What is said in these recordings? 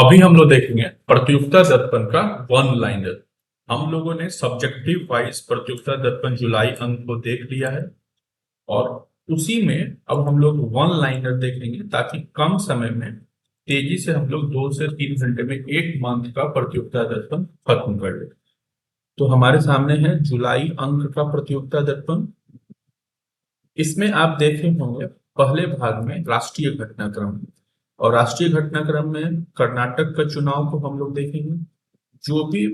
अभी हम लोग देखेंगे प्रतियोगिता दर्पण का वन लाइनर। हम लोगों ने सब्जेक्टिव वाइज प्रतियोगिता दर्पण जुलाई अंक को देख लिया है और उसी में अब हम लोग वन लाइनर देखेंगे ताकि कम समय में तेजी से हम लोग 2 से 3 घंटे में एक मंथ का प्रतियोगिता दर्पण खत्म कर ले। तो हमारे सामने है जुलाई अंक का प्रतियोगिता दर्पण। इसमें आप देखे होंगे पहले भाग में राष्ट्रीय घटनाक्रम और राष्ट्रीय घटनाक्रम में कर्नाटक का चुनाव को हम लोग देखेंगे। जो भी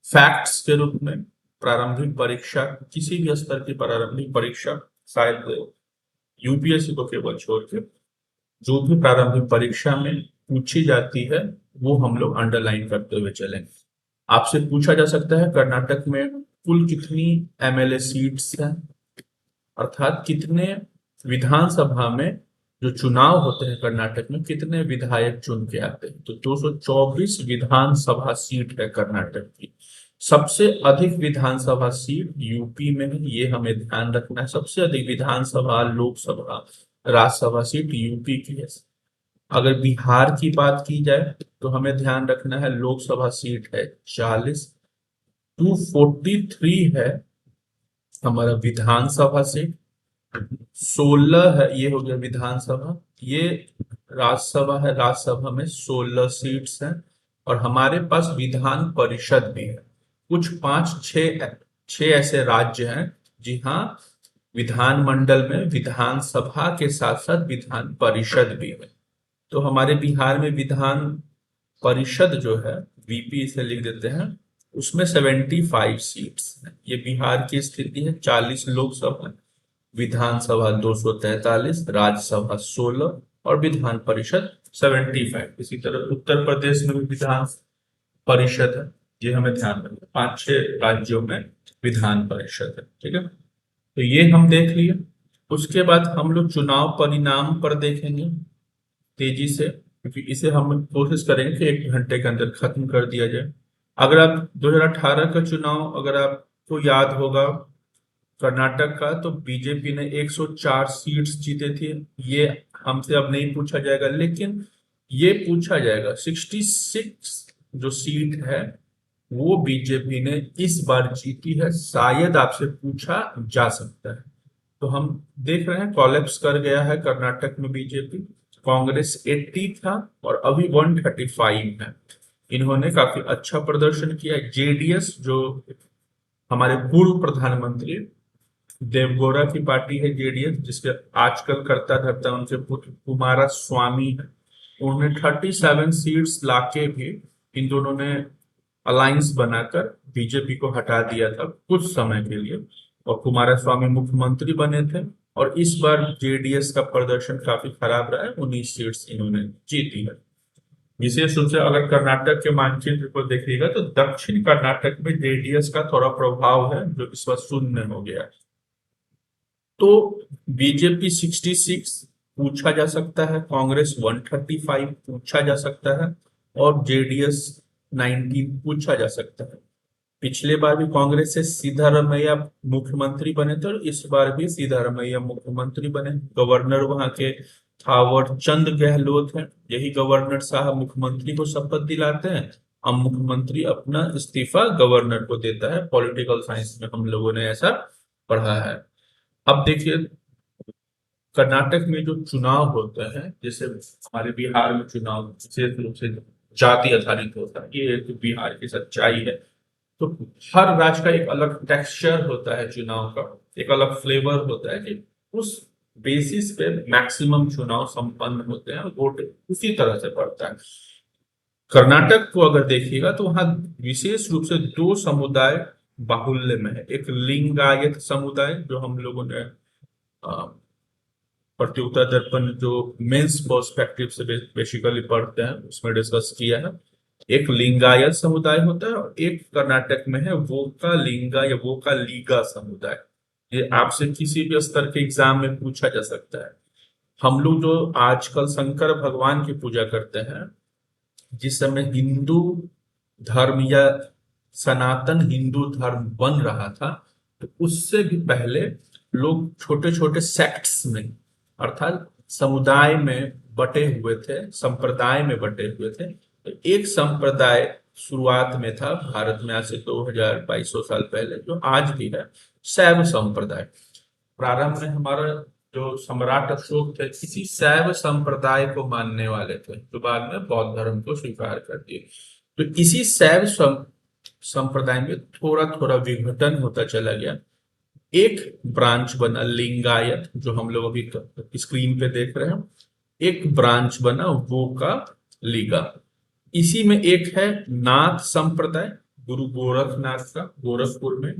फैक्ट्स के रूप में प्रारंभिक परीक्षा, किसी भी स्तर की प्रारंभिक परीक्षा, शायद यूपीएससी को केवल छोड़ के जो भी प्रारंभिक परीक्षा में पूछी जाती है वो हम लोग अंडरलाइन करते हुए चलेंगे। आपसे पूछा जा सकता है कर्नाटक में कुल कितनी एमएलए सीट्स हैं, अर्थात कितने विधानसभा में जो चुनाव होते हैं कर्नाटक में कितने विधायक चुन के आते हैं। तो 224 विधानसभा सीट है कर्नाटक की। सबसे अधिक विधानसभा सीट यूपी में है, ये हमें ध्यान रखना है। सबसे अधिक विधानसभा, लोकसभा, राज्यसभा सीट यूपी की है। अगर बिहार की बात की जाए तो हमें ध्यान रखना है लोकसभा सीट है 40, 243 है हमारा विधानसभा सीट, 16 है, ये हो गया विधानसभा। ये राज्यसभा है, राज्यसभा में 16 सीट्स हैं और हमारे पास विधान परिषद भी है। कुछ 5-6 ऐसे राज्य हैं जी हाँ, विधानमंडल में विधानसभा के साथ साथ विधान परिषद भी है। तो हमारे बिहार में विधान परिषद जो है, वीपी इसे लिख देते हैं, उसमें 75 सीट्स हैं। ये बिहार की स्थिति है। 40 लोकसभा, विधानसभा 243, राज्यसभा 16 और विधान परिषद 75। इसी तरह उत्तर प्रदेश में भी विधान परिषद है, ये हमें ध्यान रखना। 5-6 राज्यों में विधान परिषद है। ठीक है, तो ये हम देख लिए। उसके बाद हम लोग चुनाव परिणाम पर देखेंगे तेजी से, क्योंकि इसे हम कोशिश करेंगे कि 1 घंटे के अंदर खत्म कर दिया जाए। अगर आप 2018 का चुनाव अगर आपको याद होगा कर्नाटक का, तो बीजेपी ने 104 सीट्स जीते थे। ये हमसे अब नहीं पूछा जाएगा, लेकिन ये पूछा जाएगा 66 जो सीट है वो बीजेपी ने इस बार जीती है, शायद आपसे पूछा जा सकता है। तो हम देख रहे हैं कोलैप्स कर गया है कर्नाटक में बीजेपी। कांग्रेस 80 था और अभी 135 है। इन्होंने काफी अच्छा प्रदर्शन किया। जेडीएस जो हमारे पूर्व प्रधानमंत्री देवगौड़ा की पार्टी है, जेडीएस, जिसके आजकल करता धरता उनके पुत्र कुमारा स्वामी है, उन्होंने 37 सीट्स लाके भी इन दोनों ने अलायंस बनाकर बीजेपी को हटा दिया था कुछ समय के लिए, और कुमारा स्वामी मुख्यमंत्री बने थे। और इस बार जेडीएस का प्रदर्शन काफी खराब रहा है, 19 सीट्स इन्होंने जीती है। विशेष रूप से अगर कर्नाटक के मानचित्र को देखिएगा तो दक्षिण कर्नाटक में जेडीएस का थोड़ा प्रभाव है जो इस बार शून्य हो गया है। तो बीजेपी 66 पूछा जा सकता है, कांग्रेस 135 पूछा जा सकता है और जेडीएस 19 पूछा जा सकता है। पिछले बार भी कांग्रेस से सिद्धारमैया मुख्यमंत्री बने थे और इस बार भी सिद्धारमैया मुख्यमंत्री बने। गवर्नर वहां के थावर चंद गहलोत हैं। यही गवर्नर साहब मुख्यमंत्री को शपथ दिलाते हैं। अब मुख्यमंत्री अपना इस्तीफा गवर्नर को देता है। पॉलिटिकल साइंस में हम लोगों ने ऐसा पढ़ा है। अब देखिए कर्नाटक में जो चुनाव होते हैं, जैसे हमारे बिहार में चुनाव विशेष रूप से जाति आधारित होता है, ये एक बिहार की सच्चाई है। तो हर राज्य का एक अलग टेक्सचर होता है चुनाव का, एक अलग फ्लेवर होता है कि उस बेसिस पे मैक्सिमम चुनाव संपन्न होते हैं और वोट उसी तरह से पड़ता है। कर्नाटक को अगर देखिएगा तो वहां विशेष रूप से 2 समुदाय बाहुल्य में है। एक लिंगायत समुदाय जो हम लोगों ने प्रतियोगिता दर्पण जो मेंस पर्सपेक्टिव से बेसिकली पढ़ते हैं उसमें डिस्कस किया है। एक लिंगायत समुदाय होता है और एक कर्नाटक में है वोका लिंगा या वोका लीगा समुदाय। ये आपसे किसी भी स्तर के एग्जाम में पूछा जा सकता है। हम लोग जो आजकल शंकर भगवान की पूजा करते हैं, जिस समय हिंदू धर्म या सनातन हिंदू धर्म बन रहा था, तो उससे भी पहले लोग छोटे छोटे सेक्ट्स में, अर्थात समुदाय में बटे हुए थे, संप्रदाय में बटे हुए थे। एक संप्रदाय शुरुआत में था भारत में, आज से 2200 साल पहले, जो आज भी है, शैव संप्रदाय। प्रारंभ में हमारा जो सम्राट अशोक थे किसी शैव संप्रदाय को मानने वाले थे, जो बाद में बौद्ध धर्म को स्वीकार कर दिए। तो इसी शैव संप्रदाय में थोड़ा थोड़ा विघटन होता चला गया। एक ब्रांच बना लिंगायत, जो हम लोग अभी स्क्रीन पे देख रहे हैं। एक ब्रांच बना वो का लिगा। इसी में एक है नाथ संप्रदाय, गुरु गोरखनाथ का, गोरखपुर में,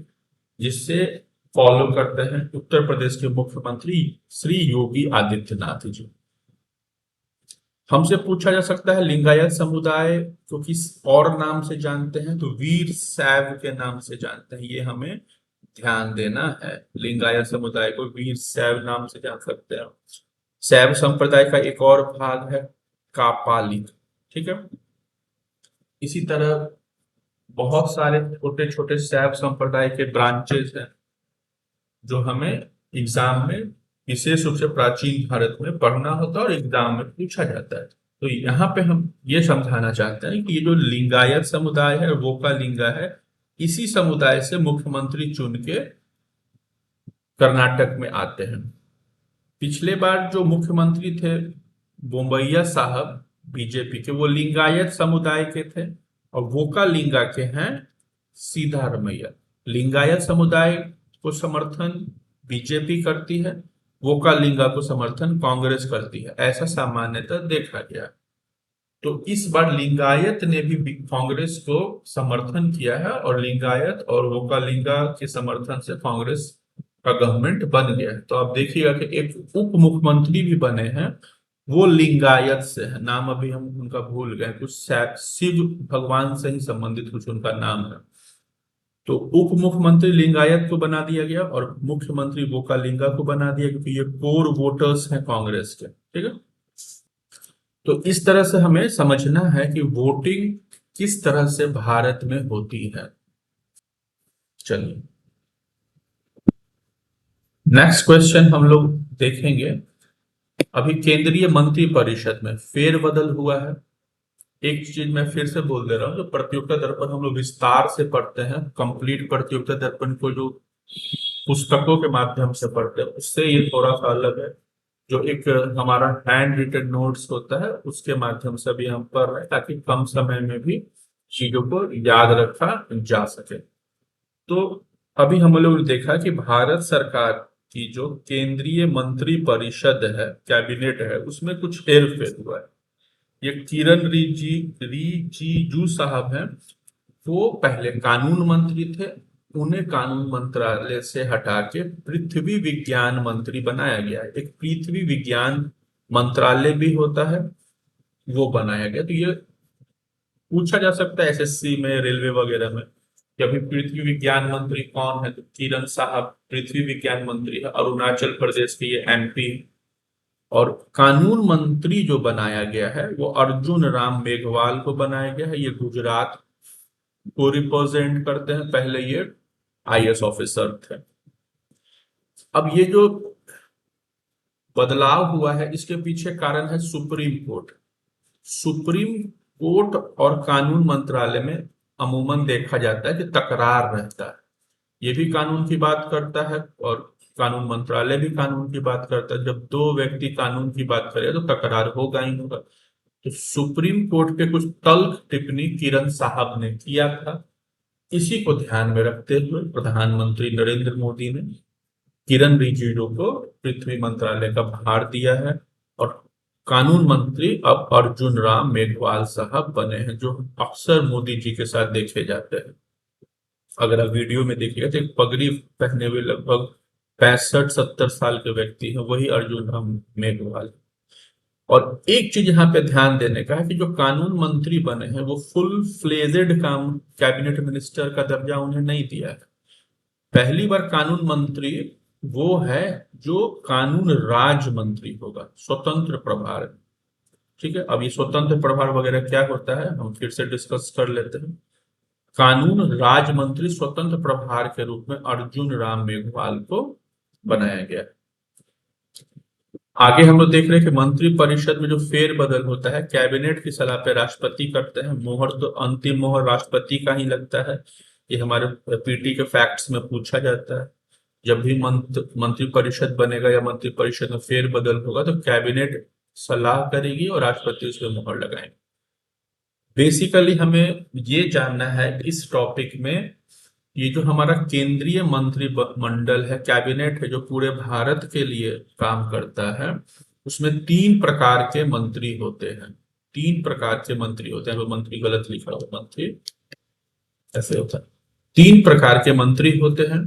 जिससे फॉलो करते हैं उत्तर प्रदेश के मुख्यमंत्री श्री योगी आदित्यनाथ जी। हमसे पूछा जा सकता है लिंगायत समुदाय को किस और नाम से जानते हैं, तो वीर शैव के नाम से जानते हैं। ये हमें ध्यान देना है, लिंगायत समुदाय को वीर शैव नाम से जान सकते हैं। शैव संप्रदाय का एक और भाग है कापालिक, ठीक है। इसी तरह बहुत सारे छोटे छोटे शैव संप्रदाय के ब्रांचेस हैं, जो हमें एग्जाम में विशेष रूप से प्राचीन भारत में पढ़ना होता है और एग्जाम में पूछा जाता है। तो यहाँ पे हम ये समझाना चाहते हैं कि ये जो लिंगायत समुदाय है वो का लिंगा है, इसी समुदाय से मुख्यमंत्री चुन के कर्नाटक में आते हैं। पिछले बार जो मुख्यमंत्री थे बोम्बैया साहब बीजेपी के, वो लिंगायत समुदाय के थे, और वोका लिंगा के हैं सिद्धारमैया। लिंगायत समुदाय को समर्थन बीजेपी करती है, वोका लिंगा को समर्थन कांग्रेस करती है, ऐसा सामान्यतः देखा गया। तो इस बार लिंगायत ने भी कांग्रेस को समर्थन किया है, और लिंगायत और वोका लिंगा के समर्थन से कांग्रेस का गवर्नमेंट बन गया है। तो आप देखिएगा कि एक उप मुख्यमंत्री भी बने हैं, वो लिंगायत से है। नाम अभी हम उनका भूल गए, कुछ शिव भगवान से ही संबंधित कुछ उनका नाम है। तो उप मुख्यमंत्री लिंगायत को बना दिया गया और मुख्यमंत्री वोका लिंगा को बना दिया, क्योंकि ये कोर वोटर्स हैं कांग्रेस के, ठीक है। तो इस तरह से हमें समझना है कि वोटिंग किस तरह से भारत में होती है। चलिए नेक्स्ट क्वेश्चन हम लोग देखेंगे। अभी केंद्रीय मंत्री परिषद में फेरबदल हुआ है। एक चीज मैं फिर से बोल दे रहा हूँ, जो प्रतियोगिता दर्पण हम लोग विस्तार से पढ़ते हैं, कंप्लीट प्रतियोगिता दर्पण को जो पुस्तकों के माध्यम से पढ़ते हैं, उससे ये थोड़ा सा अलग है। जो एक हमारा हैंड रिटन नोट्स होता है उसके माध्यम से भी हम पढ़ रहे हैं, ताकि कम समय में भी चीजों को याद रखा जा सके। तो अभी हम लोग ने देखा कि भारत सरकार की जो केंद्रीय मंत्री परिषद है, कैबिनेट है, उसमें कुछ हेर फेर हुआ है। ये किरण रिजिजू साहब हैं, वो पहले कानून मंत्री थे, उन्हें कानून मंत्रालय से हटा के पृथ्वी विज्ञान मंत्री बनाया गया है। एक पृथ्वी विज्ञान मंत्रालय भी होता है, वो बनाया गया। तो ये पूछा जा सकता है एसएससी में, रेलवे वगैरह में, कि अभी पृथ्वी विज्ञान मंत्री कौन है, तो किरण साहब पृथ्वी विज्ञान मंत्री है, अरुणाचल प्रदेश के ये एमपी। और कानून मंत्री जो बनाया गया है वो अर्जुन राम मेघवाल को बनाया गया है। ये गुजरात को रिप्रेजेंट करते हैं, पहले ये आईएएस ऑफिसर थे। अब ये जो बदलाव हुआ है इसके पीछे कारण है सुप्रीम कोर्ट। सुप्रीम कोर्ट और कानून मंत्रालय में अमूमन देखा जाता है कि तकरार रहता है। ये भी कानून की बात करता है और कानून मंत्रालय भी कानून की बात करता है। जब दो व्यक्ति कानून की बात करें तो तकरार होगा ही होगा। तो सुप्रीम कोर्ट के कुछ तल्ख टिप्पणी किरण साहब ने किया था। इसी को ध्यान में रखते हुए प्रधानमंत्री नरेंद्र मोदी ने किरण रिजिजू को पृथ्वी मंत्रालय का भार दिया है, और कानून मंत्री अब अर्जुन राम मेघवाल साहब बने हैं, जो अक्सर मोदी जी के साथ देखे जाते हैं। अगर आप वीडियो में देखिएगा तो एक पगड़ी पहने हुए लगभग 65-70 साल के व्यक्ति हैं, वही अर्जुन राम मेघवाल। और एक चीज यहाँ पे ध्यान देने का है कि जो कानून मंत्री बने हैं वो फुल फ्लेजेड काम कैबिनेट मिनिस्टर का दर्जा उन्हें नहीं दिया है। पहली बार कानून मंत्री वो है जो कानून राज मंत्री होगा, स्वतंत्र प्रभार। ठीक है, अब ये स्वतंत्र प्रभार वगैरह क्या होता है हम फिर से डिस्कस कर लेते हैं। कानून राज मंत्री स्वतंत्र प्रभार के रूप में अर्जुन राम मेघवाल को बनाया गया। आगे हम लोग देख रहे हैं कि मंत्री परिषद में जो फेरबदल होता है कैबिनेट की सलाह पे राष्ट्रपति करते हैं। मोहर तो अंतिम मोहर राष्ट्रपति का ही लगता है। ये हमारे पीटी के फैक्ट्स में पूछा जाता है। जब भी मंत्री परिषद बनेगा या मंत्री परिषद में फेरबदल होगा तो कैबिनेट सलाह करेगी और राष्ट्रपति उस पर मोहर लगाएंगे। बेसिकली हमें ये जानना है इस टॉपिक में, ये जो हमारा केंद्रीय मंत्रिमंडल है, कैबिनेट है, जो पूरे भारत के लिए काम करता है, उसमें तीन प्रकार के मंत्री होते हैं। तीन प्रकार के मंत्री होते हैं। वो मंत्री गलत लिखा हुआ, मंत्री ऐसे होता है। तीन प्रकार के मंत्री होते हैं।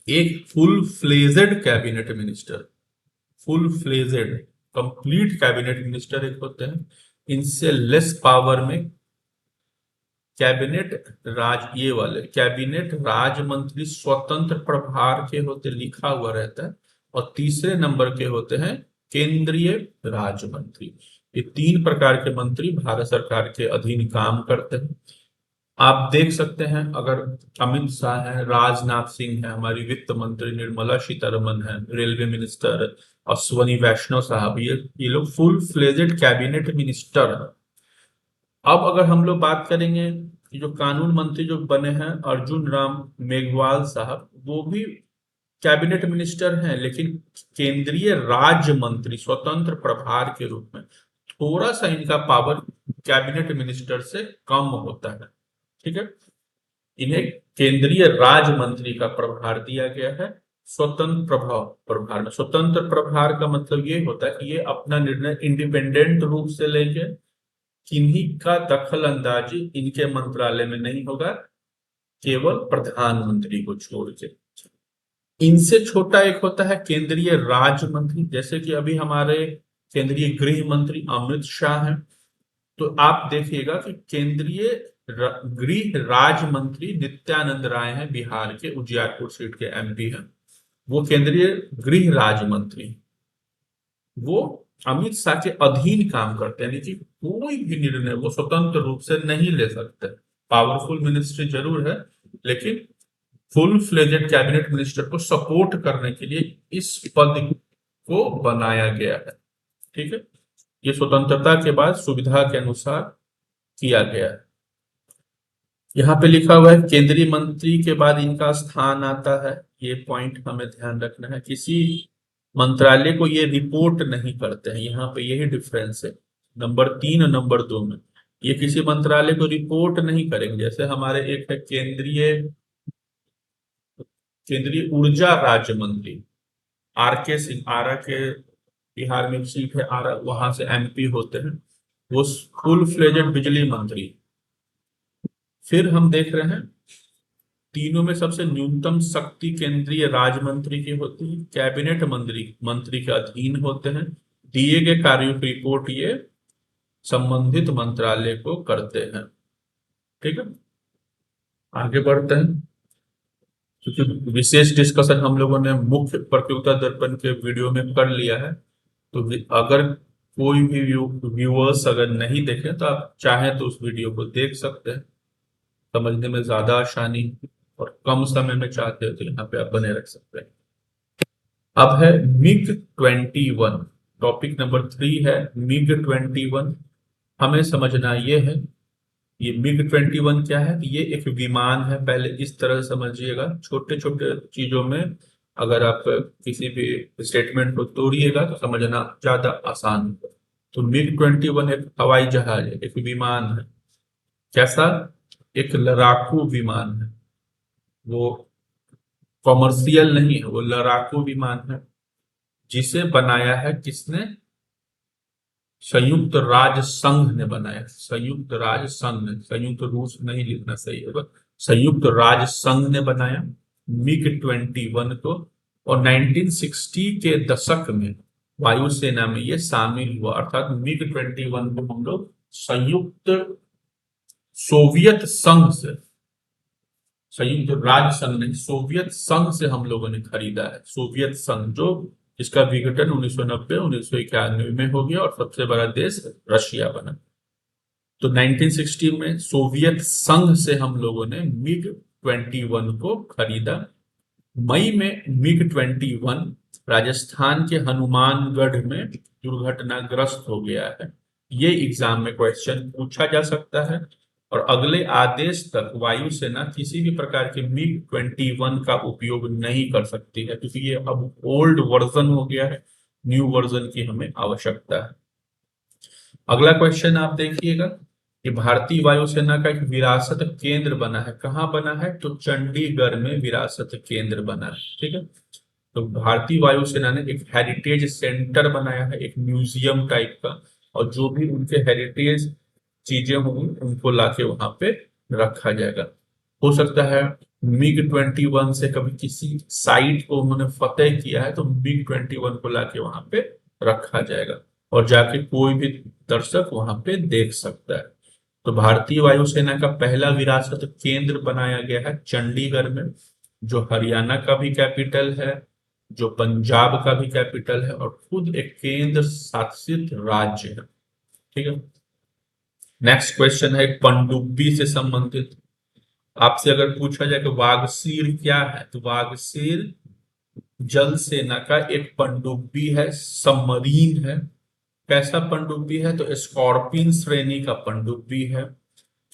एक full fledged cabinet minister, full fledged complete cabinet minister एक होते हैं। इनसे लेस पावर में कैबिनेट ये वाले कैबिनेट राज मंत्री स्वतंत्र प्रभार के होते, लिखा हुआ रहता है। और तीसरे नंबर के होते हैं केंद्रीय राज्य मंत्री। ये तीन प्रकार के मंत्री भारत सरकार के अधीन काम करते हैं। आप देख सकते हैं, अगर अमित शाह है, राजनाथ सिंह है, हमारी वित्त मंत्री निर्मला सीतारमन है, रेलवे मिनिस्टर अश्वनी वैष्णव साहब, ये लोग फुल फ्लेजेड कैबिनेट मिनिस्टर है। अब अगर हम लोग बात करेंगे कि जो कानून मंत्री जो बने हैं अर्जुन राम मेघवाल साहब, वो भी कैबिनेट मिनिस्टर हैं, लेकिन केंद्रीय राज्य मंत्री स्वतंत्र प्रभार के रूप में। थोड़ा सा इनका पावर कैबिनेट मिनिस्टर से कम होता है। ठीक है, इन्हें केंद्रीय राज्य मंत्री का प्रभार दिया गया है। स्वतंत्र प्रभार में, स्वतंत्र प्रभार का मतलब ये होता है कि ये अपना निर्णय इंडिपेंडेंट रूप से लेंगे। किन्हीं का दखल अंदाजी इनके मंत्रालय में नहीं होगा, केवल प्रधानमंत्री को छोड़ के। इनसे छोटा एक होता है केंद्रीय राज्य मंत्री, जैसे कि अभी हमारे केंद्रीय गृह मंत्री अमित शाह हैं। तो आप देखिएगा कि केंद्रीय गृह राज्य मंत्री नित्यानंद राय हैं, बिहार के उजियारपुर सीट के एमपी हैं। वो केंद्रीय गृह राज्य मंत्री, वो अमित शाह के अधीन काम करते हैं, लेकिन कोई भी निर्णय वो स्वतंत्र रूप से नहीं ले सकते। पावरफुल मिनिस्ट्री जरूर है, लेकिन फुल फ्लेजेड कैबिनेट मिनिस्टर को सपोर्ट करने के लिए इस पद को बनाया गया है। ठीक है, ये स्वतंत्रता के बाद सुविधा के अनुसार किया गया है। यहाँ पे लिखा हुआ है केंद्रीय मंत्री के बाद इनका स्थान आता है। ये पॉइंट हमें ध्यान रखना है, किसी मंत्रालय को ये रिपोर्ट नहीं करते हैं। यहाँ पे यही डिफरेंस है नंबर 3 और नंबर 2 में। ये किसी मंत्रालय को रिपोर्ट नहीं करेंगे। जैसे हमारे एक है केंद्रीय ऊर्जा राज्य मंत्री आर के सिंह, आरा के बिहार में सीट है आरा, वहां से एमपी होते हैं। वो फुल फ्लेजेड बिजली मंत्री। फिर हम देख रहे हैं तीनों में सबसे न्यूनतम शक्ति केंद्रीय राज्य मंत्री की होती है। कैबिनेट मंत्री के अधीन होते हैं। दिए गए कार्यों की रिपोर्ट ये संबंधित मंत्रालय को करते हैं। ठीक है, आगे बढ़ते हैं। क्योंकि विशेष डिस्कशन हम लोगों ने मुख्य प्रतियोगिता दर्पण के वीडियो में कर लिया है, तो अगर कोई भी व्यूअर्स अगर नहीं देखे तो आप चाहें तो उस वीडियो को देख सकते हैं। समझने में ज्यादा आसानी और कम समय में चाहते हो तो यहाँ पे आप बने रख सकते हैं। अब है MiG-21। टॉपिक नंबर 3 है MiG-21। हमें समझना ये है, ये MiG-21 क्या है? ये एक विमान है। पहले इस तरह समझिएगा, छोटे छोटे चीजों में अगर आप किसी भी स्टेटमेंट को तोड़िएगा तो समझना ज्यादा आसान होगा। तो MiG-21 एक हवाई जहाज है, एक विमान है। कैसा? एक लड़ाकू विमान है। वो कॉमर्शियल नहीं है, वो लड़ाकू विमान है। जिसे बनाया है किसने? संयुक्त राज्य संघ ने बनाया। संयुक्त राज्य संघ ने, संयुक्त रूस नहीं लिखना सही होगा, संयुक्त राज्य संघ ने बनाया MiG-21 को। और 1960 के दशक में वायुसेना में ये शामिल हुआ। अर्थात MiG-21 को हम लोग संयुक्त सोवियत संघ से, संयुक्त राज्य संघ नहीं, सोवियत संघ से हम लोगों ने खरीदा है। सोवियत संघ जो इसका विघटन 1990 1991 में हो गया और सबसे बड़ा देश रशिया बना। तो 1960 में सोवियत संघ से हम लोगों ने MiG-21 को खरीदा। मई में MiG-21 राजस्थान के हनुमानगढ़ में दुर्घटनाग्रस्त हो गया है। ये एग्जाम में क्वेश्चन पूछा जा सकता है। और अगले आदेश तक वायुसेना किसी भी प्रकार के MiG-21 का उपयोग नहीं कर सकती है, क्योंकि ये अब ओल्ड वर्जन हो गया है, न्यू वर्जन की हमें आवश्यकता है। अगला क्वेश्चन आप देखिएगा कि भारतीय वायुसेना का एक विरासत केंद्र बना है। कहाँ बना है? तो चंडीगढ़ में विरासत केंद्र बना है। ठीक है, तो भारतीय वायुसेना ने एक हेरिटेज सेंटर बनाया है, एक म्यूजियम टाइप का, और जो भी उनके हेरिटेज चीजें होंगी उनको लाके वहां पे रखा जाएगा। हो सकता है MiG-21 से कभी किसी साइट को उन्होंने फतेह किया है, तो MiG-21 को लाके वहां पे रखा जाएगा और जाके कोई भी दर्शक वहां पे देख सकता है। तो भारतीय वायुसेना का पहला विरासत केंद्र बनाया गया है चंडीगढ़ में, जो हरियाणा का भी कैपिटल है, जो पंजाब का भी कैपिटल है, और खुद एक केंद्र शासित राज्य है। ठीक है, नेक्स्ट क्वेश्चन है पनडुब्बी से संबंधित। आपसे अगर पूछा जाए कि वागसीर क्या है, तो वागसीर जल सेना का एक पनडुब्बी है, सबमरीन है। कैसा पनडुब्बी है? तो स्कॉर्पिन श्रेणी का पनडुब्बी है,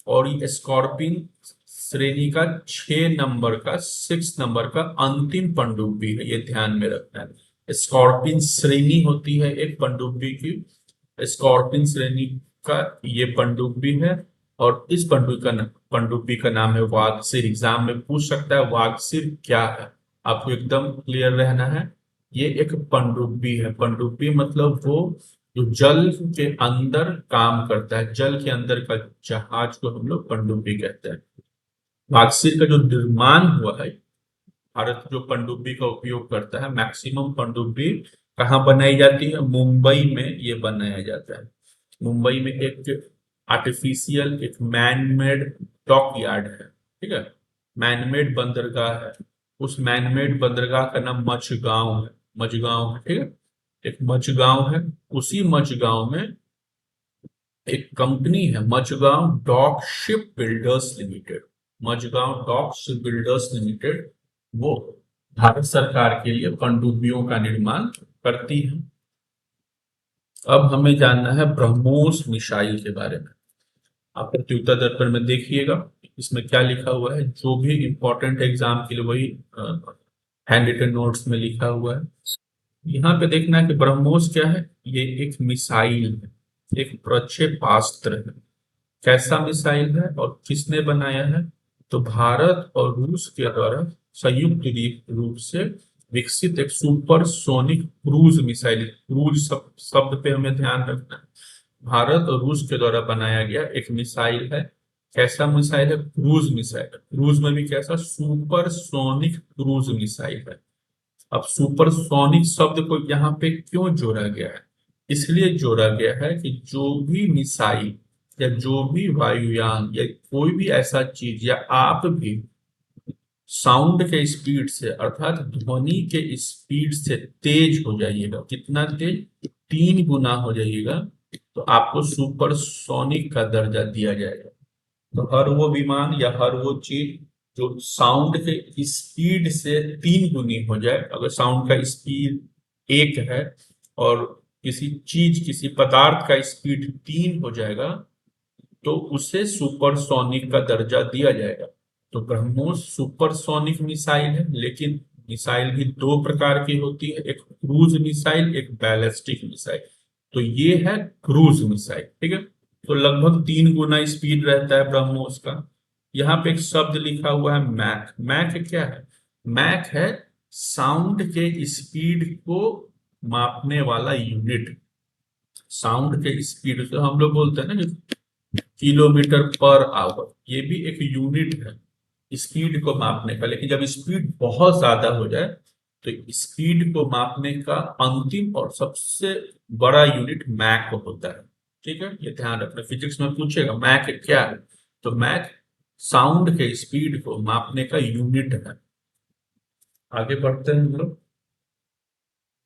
और ये स्कॉर्पिन श्रेणी का 6 नंबर का 6 नंबर का अंतिम पनडुब्बी है, ये ध्यान में रखना है। स्कॉर्पिन श्रेणी होती है एक पनडुब्बी की, स्कॉर्पिन श्रेणी का ये पनडुब्बी है, और इस पनडुब्बी का नाम है वागसिर। एग्जाम में पूछ सकता है वागसिर क्या है, आपको एकदम क्लियर रहना है। ये एक पनडुब्बी है। पनडुब्बी मतलब वो जो जल के अंदर काम करता है, जल के अंदर का जहाज को हम लोग पनडुब्बी कहते हैं। वागसिर का जो निर्माण हुआ है, भारत जो पनडुब्बी का उपयोग करता है, मैक्सिमम पनडुब्बी कहाँ बनाई जाती है? मुंबई में ये बनाया जाता है। मुंबई में एक आर्टिफिशियल एक मैनमेड डॉक यार्ड है। ठीक है, मैनमेड बंदरगाह है। उस मैनमेड बंदरगाह का नाम मझगांव है। मझगांव है, ठीक है, एक मझगांव है। उसी मझगांव में एक कंपनी है, Mazagaon dock ship builders limited. Mazagaon dock ship builders limited वो भारत सरकार के लिए पनडुब्बियों का निर्माण करती है। अब हमें जानना है ब्रह्मोस मिसाइल के बारे में। आप प्रत्युत्तर दर्पण में देखिएगा, इसमें क्या लिखा हुआ है, जो भी इंपॉर्टेंट एग्जाम के लिए वही हैंड रिटन नोट्स में लिखा हुआ है। यहाँ पे देखना है कि ब्रह्मोस क्या है। ये एक मिसाइल है, एक प्रक्षेपास्त्र है। कैसा मिसाइल है और किसने बनाया है? तो भारत और रूस के द्वारा संयुक्त रूप से विकसित एक सुपरसोनिक क्रूज मिसाइल। क्रूज शब्द पे हमें ध्यान रखना है। भारत और रूस के द्वारा बनाया गया एक मिसाइल है। कैसा मिसाइल है? Cruise missile. क्रूज में भी कैसा? सुपरसोनिक क्रूज मिसाइल है। अब सुपरसोनिक शब्द को यहाँ पे क्यों जोड़ा गया है? इसलिए जोड़ा गया है कि जो भी मिसाइल या जो भी वायुयान या कोई भी ऐसा चीज, या आप भी साउंड के स्पीड से अर्थात ध्वनि के स्पीड से तेज हो जाइएगा। कितना तेज? 3 गुना हो जाइएगा, तो आपको सुपरसोनिक का दर्जा दिया जाएगा। तो हर वो विमान या हर वो चीज जो साउंड के स्पीड से 3 गुनी हो जाए, अगर साउंड का स्पीड 1 है और किसी चीज किसी पदार्थ का स्पीड 3 हो जाएगा, तो उसे सुपरसोनिक का दर्जा दिया जाएगा। तो ब्रह्मोस सुपरसोनिक मिसाइल है, लेकिन मिसाइल भी 2 प्रकार की होती है, एक क्रूज मिसाइल, एक बैलिस्टिक मिसाइल। तो ये है क्रूज मिसाइल। ठीक है, तो लगभग 3 गुना स्पीड रहता है ब्रह्मोस का। यहाँ पे एक शब्द लिखा हुआ है मैक। मैक क्या है? मैक है साउंड के स्पीड को मापने वाला यूनिट। साउंड के स्पीड से हम लोग बोलते हैं ना किलोमीटर पर आवर, ये भी एक यूनिट है स्पीड को मापने का। लेकिन जब स्पीड बहुत ज्यादा हो जाए तो स्पीड को मापने का अंतिम और सबसे बड़ा यूनिट मैक होता है। ठीक है, ये ध्यान रखना, फिजिक्स में पूछेगा मैक क्या है। तो मैक साउंड के स्पीड को मापने का यूनिट है। आगे बढ़ते हैं हम लोग।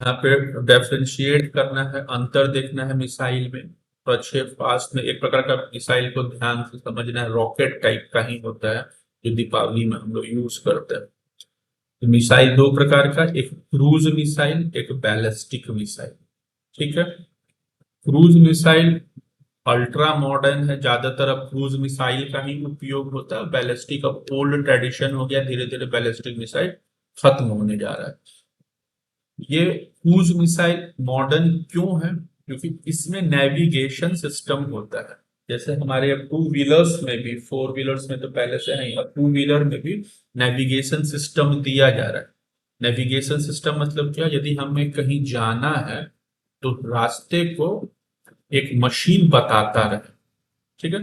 यहाँ पे डिफरेंशिएट करना है, अंतर देखना है मिसाइल में। प्रक्षेपास्त्र में एक प्रकार का मिसाइल को ध्यान से समझना है, रॉकेट टाइप का ही होता है, जो दीपावली में हम लोग यूज करते हैं। तो मिसाइल दो प्रकार का, एक क्रूज मिसाइल, एक बैलिस्टिक मिसाइल। ठीक है। क्रूज मिसाइल अल्ट्रा मॉडर्न है, ज्यादातर अब क्रूज मिसाइल का ही उपयोग होता है। बैलिस्टिक अब ओल्ड ट्रेडिशन हो गया, धीरे धीरे बैलिस्टिक मिसाइल खत्म होने जा रहा है। ये क्रूज मिसाइल मॉडर्न क्यों है? क्योंकि इसमें नेविगेशन सिस्टम होता है। जैसे हमारे अब टू व्हीलर्स में भी, फोर व्हीलर्स में तो पहले से है, अब टू व्हीलर में भी नेविगेशन सिस्टम दिया जा रहा है। नेविगेशन सिस्टम मतलब क्या? यदि हमें कहीं जाना है तो रास्ते को एक मशीन बताता रहे। ठीक है।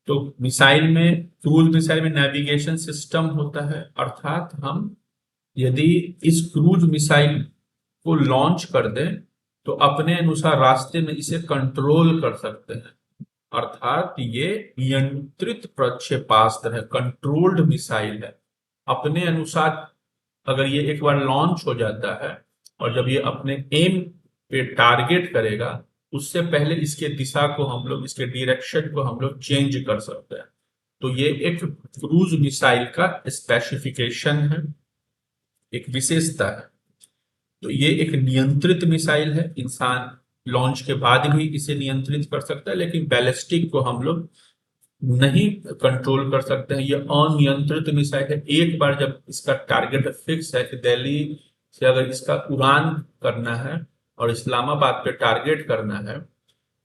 तो मिसाइल में, क्रूज मिसाइल में नेविगेशन सिस्टम होता है, अर्थात हम यदि इस क्रूज मिसाइल को लॉन्च कर दें तो अपने अनुसार रास्ते में इसे कंट्रोल कर सकते हैं। अर्थात ये नियंत्रित प्रक्षेपास्त्र है, कंट्रोल्ड मिसाइल है। अपने अनुसार अगर ये एक बार लॉन्च हो जाता है और जब ये अपने एम पे टारगेट करेगा, उससे पहले इसके दिशा को हम लोग, इसके डायरेक्शन को हम लोग चेंज कर सकते हैं। तो ये एक क्रूज मिसाइल का स्पेसिफिकेशन है, एक विशेषता है। तो ये एक नियंत्रित मिसाइल है, इंसान लॉन्च के बाद भी इसे नियंत्रित कर सकता है, लेकिन बैलिस्टिक को हम लोग नहीं कंट्रोल कर सकते हैं। ये अनियंत्रित मिसाइल है। एक बार जब इसका टारगेट फिक्स है कि दिल्ली से अगर इसका उड़ान करना है और इस्लामाबाद पे टारगेट करना है,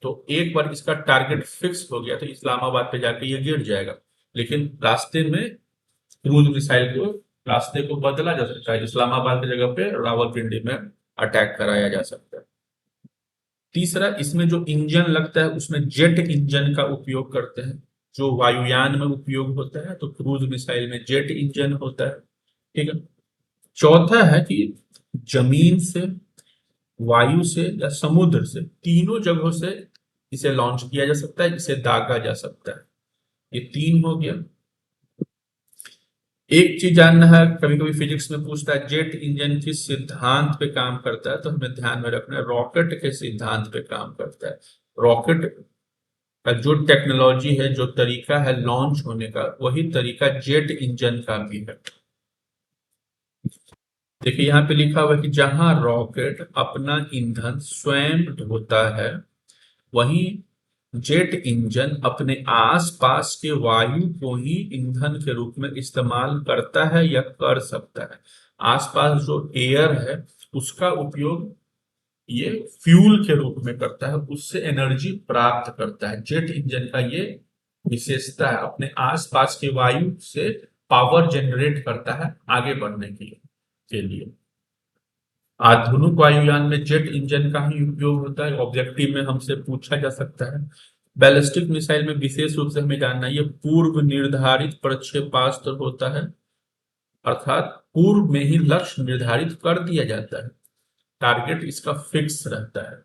तो एक बार इसका टारगेट फिक्स हो गया तो इस्लामाबाद पे जाके ये गिर जाएगा। लेकिन रास्ते में क्रूज मिसाइल को, रास्ते को बदला जा सकता है, इस्लामाबाद की जगह पे रावलपिंडी में अटैक कराया जा सकता है। तीसरा, इसमें जो इंजन लगता है उसमें जेट इंजन का उपयोग करते हैं, जो वायुयान में उपयोग होता है। तो क्रूज मिसाइल में जेट इंजन होता है। ठीक है। चौथा है कि जमीन से, वायु से या समुद्र से, तीनों जगहों से इसे लॉन्च किया जा सकता है, इसे दागा जा सकता है। ये तीन हो गया। एक चीज जानना है, कभी कभी फिजिक्स में पूछता है जेट इंजन किस सिद्धांत पे काम करता है, तो हमें ध्यान में रखना है रॉकेट के सिद्धांत पे काम करता है। रॉकेट का जो टेक्नोलॉजी है, जो तरीका है लॉन्च होने का, वही तरीका जेट इंजन का भी है। देखिए यहाँ पे लिखा हुआ है कि जहां रॉकेट अपना ईंधन स्वयं ढोता है, वहीं जेट इंजन अपने आसपास के वायु को ही ईंधन के रूप में इस्तेमाल करता है या कर सकता है। आसपास जो एयर है उसका उपयोग ये फ्यूल के रूप में करता है, उससे एनर्जी प्राप्त करता है। जेट इंजन का ये विशेषता है, अपने आसपास के वायु से पावर जनरेट करता है आगे बढ़ने के लिए। आधुनिक वायुयान में जेट इंजन का ही उपयोग होता है, ऑब्जेक्टिव में हमसे पूछा जा सकता है। बैलिस्टिक मिसाइल में विशेष रूप से हमें जानना है, ये पूर्व निर्धारित प्रक्षेपास्त्र होता है, अर्थात पूर्व में ही लक्ष्य निर्धारित कर दिया जाता है, टारगेट इसका फिक्स रहता है।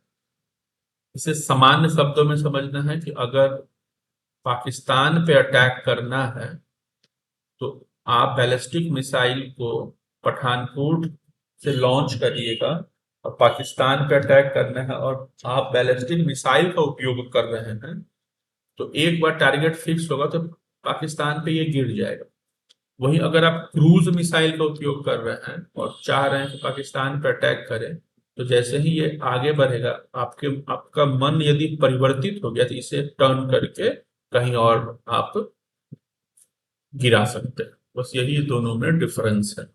इसे सामान्य शब्दों में समझना है कि अगर पाकिस्तान पे अटैक करना है तो आप बैलिस्टिक मिसाइल को पठानकोट से लॉन्च करिएगा, और पाकिस्तान पे अटैक करना है और आप बैलिस्टिक मिसाइल का उपयोग कर रहे हैं, तो एक बार टारगेट फिक्स होगा तो पाकिस्तान पे ये गिर जाएगा। वहीं अगर आप क्रूज मिसाइल का उपयोग कर रहे हैं और चाह रहे हैं कि पाकिस्तान पर अटैक करें, तो जैसे ही ये आगे बढ़ेगा, आपका मन यदि परिवर्तित हो गया तो इसे टर्न करके कहीं और आप गिरा सकते हैं। बस यही दोनों में डिफरेंस है।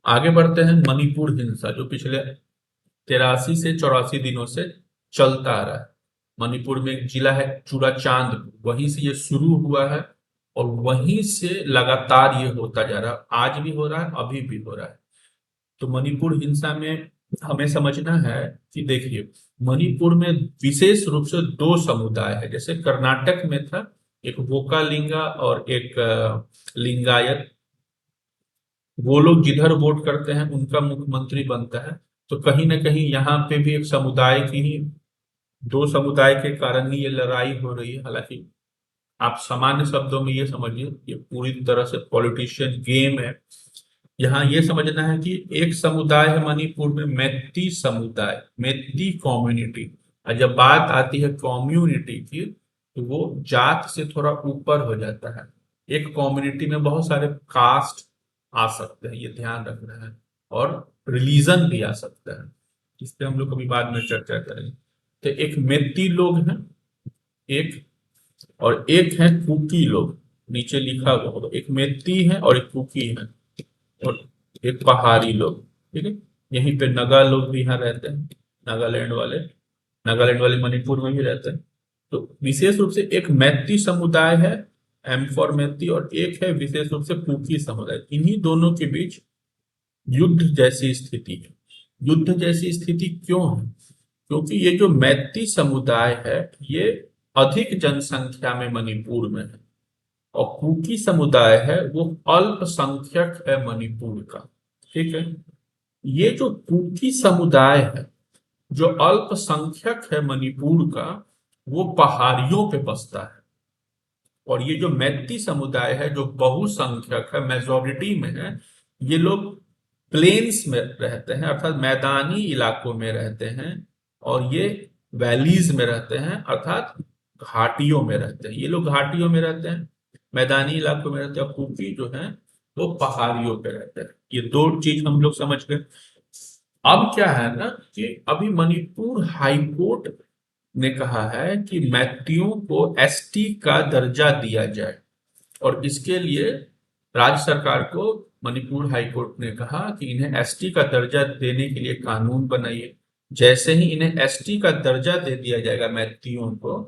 आगे बढ़ते हैं। मणिपुर हिंसा जो पिछले 83 से 84 दिनों से चलता आ रहा है। मणिपुर में एक जिला है चूड़ाचांद, वहीं से ये शुरू हुआ है और वहीं से लगातार ये होता जा रहा है। आज भी हो रहा है, अभी भी हो रहा है। तो मणिपुर हिंसा में हमें समझना है कि देखिए, मणिपुर में विशेष रूप से दो समुदाय है। जैसे कर्नाटक में था एक वोकालिंगा और एक लिंगायत, वो लोग जिधर वोट करते हैं उनका मुख्यमंत्री बनता है। तो कहीं ना कहीं यहाँ पे भी एक समुदाय की ही, दो समुदाय के कारण ही ये लड़ाई हो रही है। हालांकि आप सामान्य शब्दों में ये समझिए, ये पूरी तरह से पॉलिटिशियन गेम है। यहाँ ये समझना है कि एक समुदाय है मणिपुर में, मैती समुदाय, मैती कम्युनिटी। और जब बात आती है कम्युनिटी की, तो वो जात से थोड़ा ऊपर हो जाता है। एक कम्युनिटी में बहुत सारे कास्ट आ सकते हैं, ये ध्यान रखना है। और रिलीजन भी आ सकता है, इस पे हम लोग कभी बाद में चर्चा करेंगे। तो एक मेती लोग हैं, एक, और एक है कुकी लोग, नीचे लिखा हुआ होगा, एक मेती है और एक कुकी है, और एक पहाड़ी लोग। ठीक है, यहीं पे नगा लोग भी यहाँ रहते हैं, नागालैंड वाले, नागालैंड वाले मणिपुर में भी रहते हैं। तो विशेष रूप से एक मैती समुदाय है, एम फॉर मैती, और एक है विशेष रूप से कुकी समुदाय। इन्हीं दोनों के बीच युद्ध जैसी स्थिति है। युद्ध जैसी स्थिति क्यों है? क्योंकि ये जो मैती समुदाय है, ये अधिक जनसंख्या में मणिपुर में है, और कुकी समुदाय है वो अल्पसंख्यक है मणिपुर का। ठीक है, ये जो कुकी समुदाय है, जो अल्पसंख्यक है मणिपुर का, वो पहाड़ियों पे बसता है। और ये जो मैती समुदाय है जो बहुसंख्यक है, मेजोरिटी में है, ये लोग प्लेन्स में रहते हैं, अर्थात मैदानी इलाकों में रहते हैं, और ये वैलीज में रहते हैं, अर्थात घाटियों में रहते हैं। ये लोग घाटियों में रहते हैं, मैदानी इलाकों में रहते हैं, और कुकी जो है वो पहाड़ियों पे रहते हैं। ये दो चीज हम लोग समझ गए। अब क्या है ना, कि अभी मणिपुर हाईकोर्ट ने कहा है कि मैथियों को एसटी का दर्जा दिया जाए, और इसके लिए राज्य सरकार को मणिपुर हाईकोर्ट ने कहा कि इन्हें एसटी का दर्जा देने के लिए कानून बनाइए। जैसे ही इन्हें एसटी का दर्जा दे दिया जाएगा मैथियों को,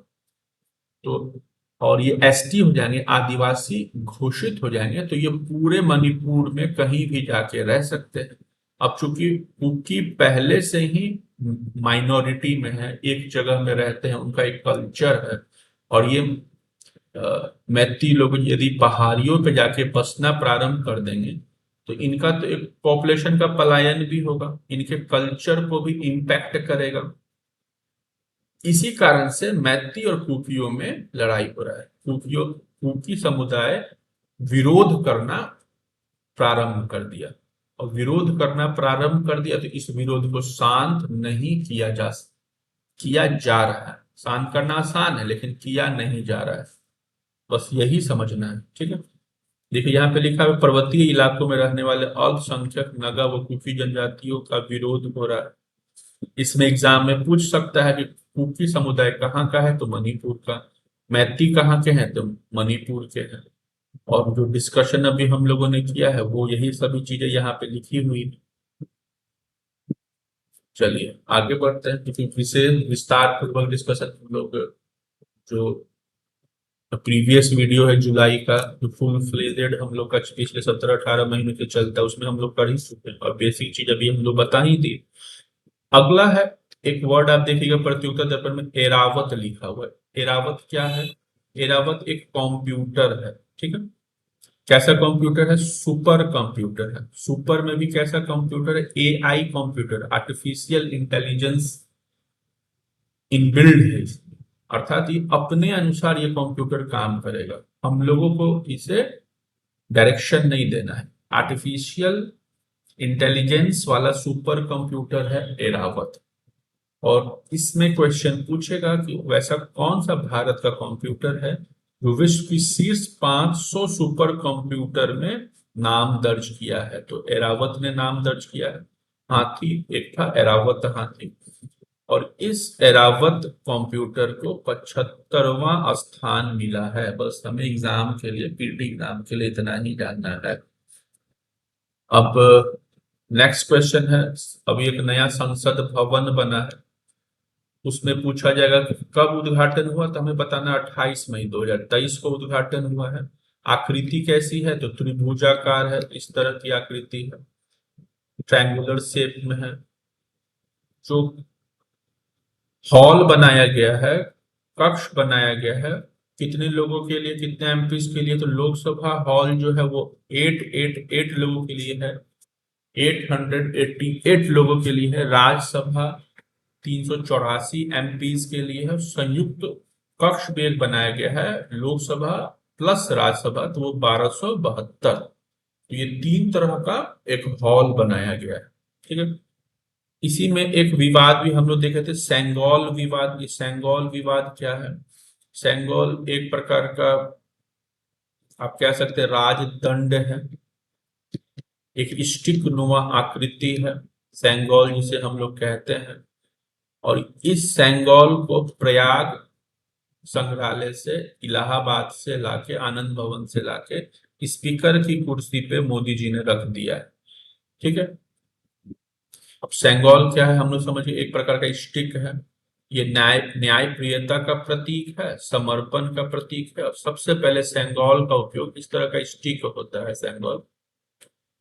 तो, और ये एसटी हो जाएंगे, आदिवासी घोषित हो जाएंगे, तो ये पूरे मणिपुर में कहीं भी जाके रह सकते हैं। अब चूंकि कुकी पहले से ही माइनॉरिटी में है, एक जगह में रहते हैं, उनका एक कल्चर है, और ये मैती लोग यदि पहाड़ियों पे जाके बसना प्रारंभ कर देंगे, तो इनका तो एक पॉपुलेशन का पलायन भी होगा, इनके कल्चर को भी इम्पैक्ट करेगा। इसी कारण से मैती और कुकियों में लड़ाई हो रहा है। कुकी समुदाय विरोध करना प्रारंभ कर दिया, और विरोध करना प्रारंभ कर दिया, तो इस विरोध को शांत नहीं किया जा रहा है। शांत करना आसान है, लेकिन किया नहीं जा रहा है, बस यही समझना है। ठीक है, देखिए यहाँ पे लिखा है, पर्वतीय इलाकों में रहने वाले अल्पसंख्यक नगा व कुकी जनजातियों का विरोध हो रहा है। इसमें एग्जाम में पूछ सकता है कि कुकी समुदाय कहाँ का है, तो मणिपुर का। मैती कहाँ के हैं, तो मणिपुर के हैं। और जो डिस्कशन अभी हम लोगों ने किया है, वो यही सभी चीजें यहाँ पे लिखी हुई है। चलिए आगे बढ़ते हैं, क्योंकि विशेष विस्तार पूर्वक डिस्कशन हम लोग, जो प्रीवियस वीडियो है जुलाई का, जो फुल फ्लेजेड हम लोग का पिछले 17-18 महीने से चलता है, उसमें हम लोग कर ही चुके हैं, और बेसिक चीज अभी हम लोग बता ही दी। अगला है, एक वर्ड आप देखिएगा प्रत्युत्तर दर्पण में, एरावत लिखा हुआ है। एरावत क्या है? एरावत एक कंप्यूटर है। ठीक है, कैसा कंप्यूटर है? सुपर कंप्यूटर है। सुपर में भी कैसा कंप्यूटर है? AI computer, artificial intelligence inbuilt है इसमें, अर्थात ये अपने अनुसार ये कंप्यूटर काम करेगा, हम लोगों को इसे डायरेक्शन नहीं देना है। आर्टिफिशियल इंटेलिजेंस वाला सुपर कंप्यूटर है एरावत। और इसमें क्वेश्चन पूछेगा कि वैसा कौन सा भारत का कंप्यूटर है जो विश्व की शीर्ष 500 सुपर कंप्यूटर में नाम दर्ज किया है? तो एरावत ने नाम दर्ज किया है। हाथी एक था, एरावत हाथी। और इस एरावत कंप्यूटर को 75वां स्थान मिला है। बस हमें एग्जाम के लिए, पीटी एग्जाम के लिए इतना ही जानना है। अब नेक्स्ट क्वेश्चन है, अभी एक नया संसद भवन बना है, उसमें पूछा जाएगा कि कब उद्घाटन हुआ, तो हमें बताना 28 मई 2023 को उद्घाटन हुआ है। आकृति कैसी है, तो त्रिभुजाकार है, इस तरह की आकृति है, ट्रायंगुलर शेप में है। जो हॉल बनाया गया है, कक्ष बनाया गया है, कितने लोगों के लिए, कितने एमपीज के लिए, तो लोकसभा हॉल जो है वो 888 लोगों के लिए है, 888 लोगों के लिए है। राज्यसभा 384 एमपीज के लिए है। संयुक्त कक्ष भी एक बनाया गया है, लोकसभा प्लस राज्यसभा, तो वो 1272। तो ये तीन तरह का एक हॉल बनाया गया है। ठीक है, इसी में एक विवाद भी हम लोग देखे थे, सेंगोल विवाद। ये सेंगोल विवाद क्या है? सेंगोल एक प्रकार का, आप कह सकते हैं, राजदंड है। एक स्टिक नुमा आकृति है, सेंगोल जिसे हम लोग कहते हैं। और इस सेंगोल को प्रयाग संग्रहालय से, इलाहाबाद से लाके, आनंद भवन से लाके स्पीकर की कुर्सी पे मोदी जी ने रख दिया है। ठीक है। अब सेंगोल क्या है हम लोग समझिए, एक प्रकार का स्टिक है। ये न्यायप्रियता का प्रतीक है, समर्पण का प्रतीक है। और सबसे पहले सेंगोल का उपयोग, इस तरह का स्टिक होता है सेंगोल।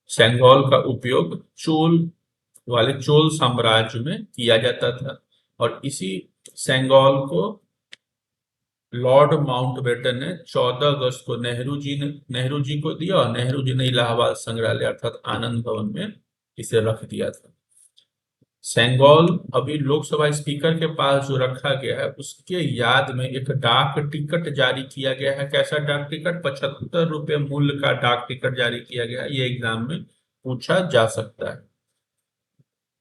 सेंगोल का उपयोग चोल साम्राज्य में किया जाता था। और इसी सेंगोल को लॉर्ड माउंटबेटन ने 14 अगस्त को नेहरू जी को दिया, और नेहरू जी ने इलाहाबाद संग्रहालय अर्थात आनंद भवन में इसे रख दिया था। सेंगोल अभी लोकसभा स्पीकर के पास जो रखा गया है, उसके याद में एक डाक टिकट जारी किया गया है। कैसा डाक टिकट? 75 रुपए मूल्य का डाक टिकट जारी किया गया है। ये एग्जाम में पूछा जा सकता है।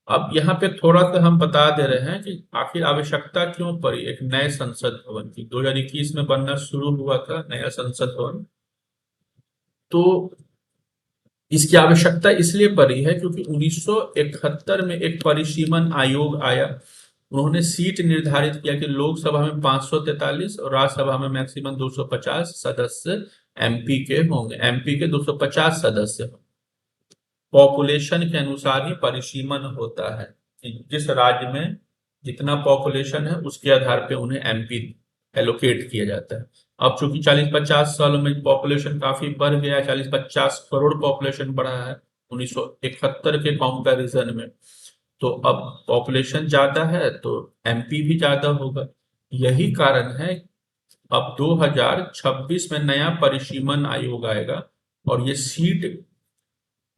अब यहाँ पे थोड़ा सा हम बता दे रहे हैं कि आखिर आवश्यकता क्यों पड़ी एक नए संसद भवन की। 2021 में बनना शुरू हुआ था नया संसद भवन। तो इसकी आवश्यकता इसलिए पड़ी है क्योंकि 1971 में एक परिसीमन आयोग आया। उन्होंने सीट निर्धारित किया कि लोकसभा में 543 और राज्यसभा में मैक्सिमम 250 सदस्य एमपी के होंगे। एमपी के 250 सदस्य होंगे। पॉपुलेशन के अनुसार ही परिसीमन होता है कि जिस राज्य में जितना पॉपुलेशन है उसके आधार पे उन्हें एमपी एलोकेट किया जाता है। अब चूंकि 40-50 सालों में पॉपुलेशन काफी बढ़ गया है, 40-50 करोड़ पॉपुलेशन बढ़ा है 1971 के कंपैरिजन में। तो अब पॉपुलेशन ज्यादा है तो एमपी भी ज्यादा होगा। यही कारण है अब 2026 में नया परिसीमन आयोग आएगा। और ये सीट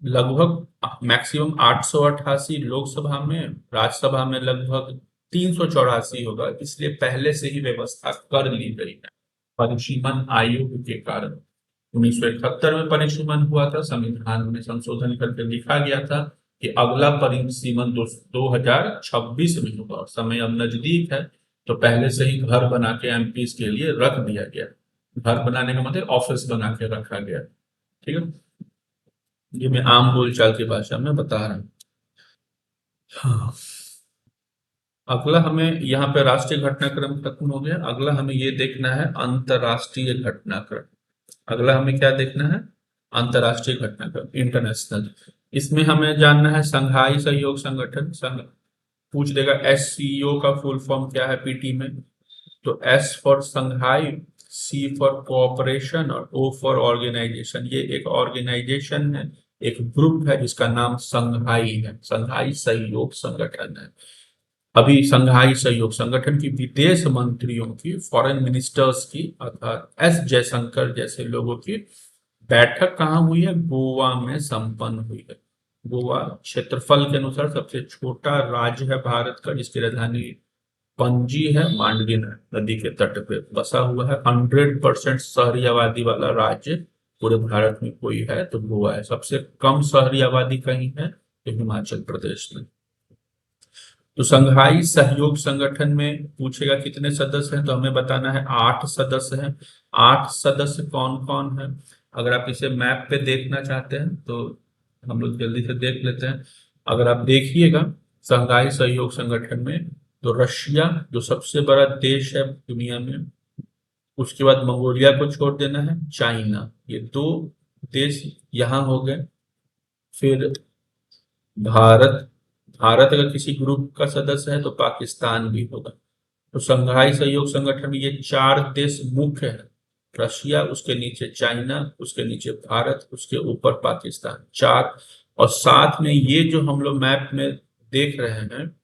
लगभग मैक्सिमम 888 लोकसभा में, राज्यसभा में लगभग 384 होगा। इसलिए पहले से ही व्यवस्था कर ली गई है परिसीमन आयोग के कारण। 1971 में परिसीमन हुआ था, संविधान में संशोधन करके लिखा गया था कि अगला परिसीमन 2026 में होगा। और समय अब नजदीक है, तो पहले से ही घर बना के एमपी के लिए रख दिया गया। घर बनाने का मतलब ऑफिस बना के रखा गया। ठीक है। ये मैं आम बोलचाल की भाषा में बता रहा हूँ। हाँ। अगला हमें यहाँ पे राष्ट्रीय घटनाक्रम खत्म हो गया। अगला हमें ये देखना है अंतरराष्ट्रीय घटनाक्रम। अगला हमें क्या देखना है? अंतरराष्ट्रीय घटनाक्रम, इंटरनेशनल। इसमें हमें जानना है संघाई सहयोग संगठन। पूछ देगा एससीओ का फुल फॉर्म क्या है पीटी में। तो S for Shanghai, C for cooperation और ओ फॉर ऑर्गेनाइजेशन। ये एक ऑर्गेनाइजेशन है, एक ग्रुप है जिसका नाम संघाई है, संघाई सहयोग संगठन है। अभी संघाई सहयोग संगठन की विदेश मंत्रियों की, फॉरेन मिनिस्टर्स की अर्थात एस जयशंकर जैसे लोगों की बैठक कहाँ हुई है? गोवा में संपन्न हुई है। गोवा क्षेत्रफल के अनुसार सबसे छोटा राज्य है भारत का, जिसकी राजधानी पणजी है, मांडवी नदी के तट पे बसा हुआ है। 100% शहरी आबादी वाला राज्य पूरे भारत में कोई है तो गोवा है। सबसे कम शहरी आबादी कहीं है तो हिमाचल प्रदेश में। तो संघाई सहयोग संगठन में पूछेगा कितने सदस्य हैं, तो हमें बताना है 8 सदस्य हैं। 8 सदस्य कौन कौन है? अगर आप इसे मैप पे देखना चाहते हैं तो हम लोग जल्दी से देख लेते हैं। अगर आप देखिएगा संघाई सहयोग संगठन में, तो रशिया जो सबसे बड़ा देश है दुनिया में, उसके बाद मंगोलिया को छोड़ देना है, चाइना, ये 2 देश यहाँ हो गए। फिर भारत, भारत अगर किसी ग्रुप का सदस्य है तो पाकिस्तान भी होगा। तो संघाई सहयोग संगठन में ये 4 देश मुख्य है। रशिया, उसके नीचे चाइना, उसके नीचे भारत, उसके ऊपर पाकिस्तान, 4। और साथ में ये जो हम लोग मैप में देख रहे हैं,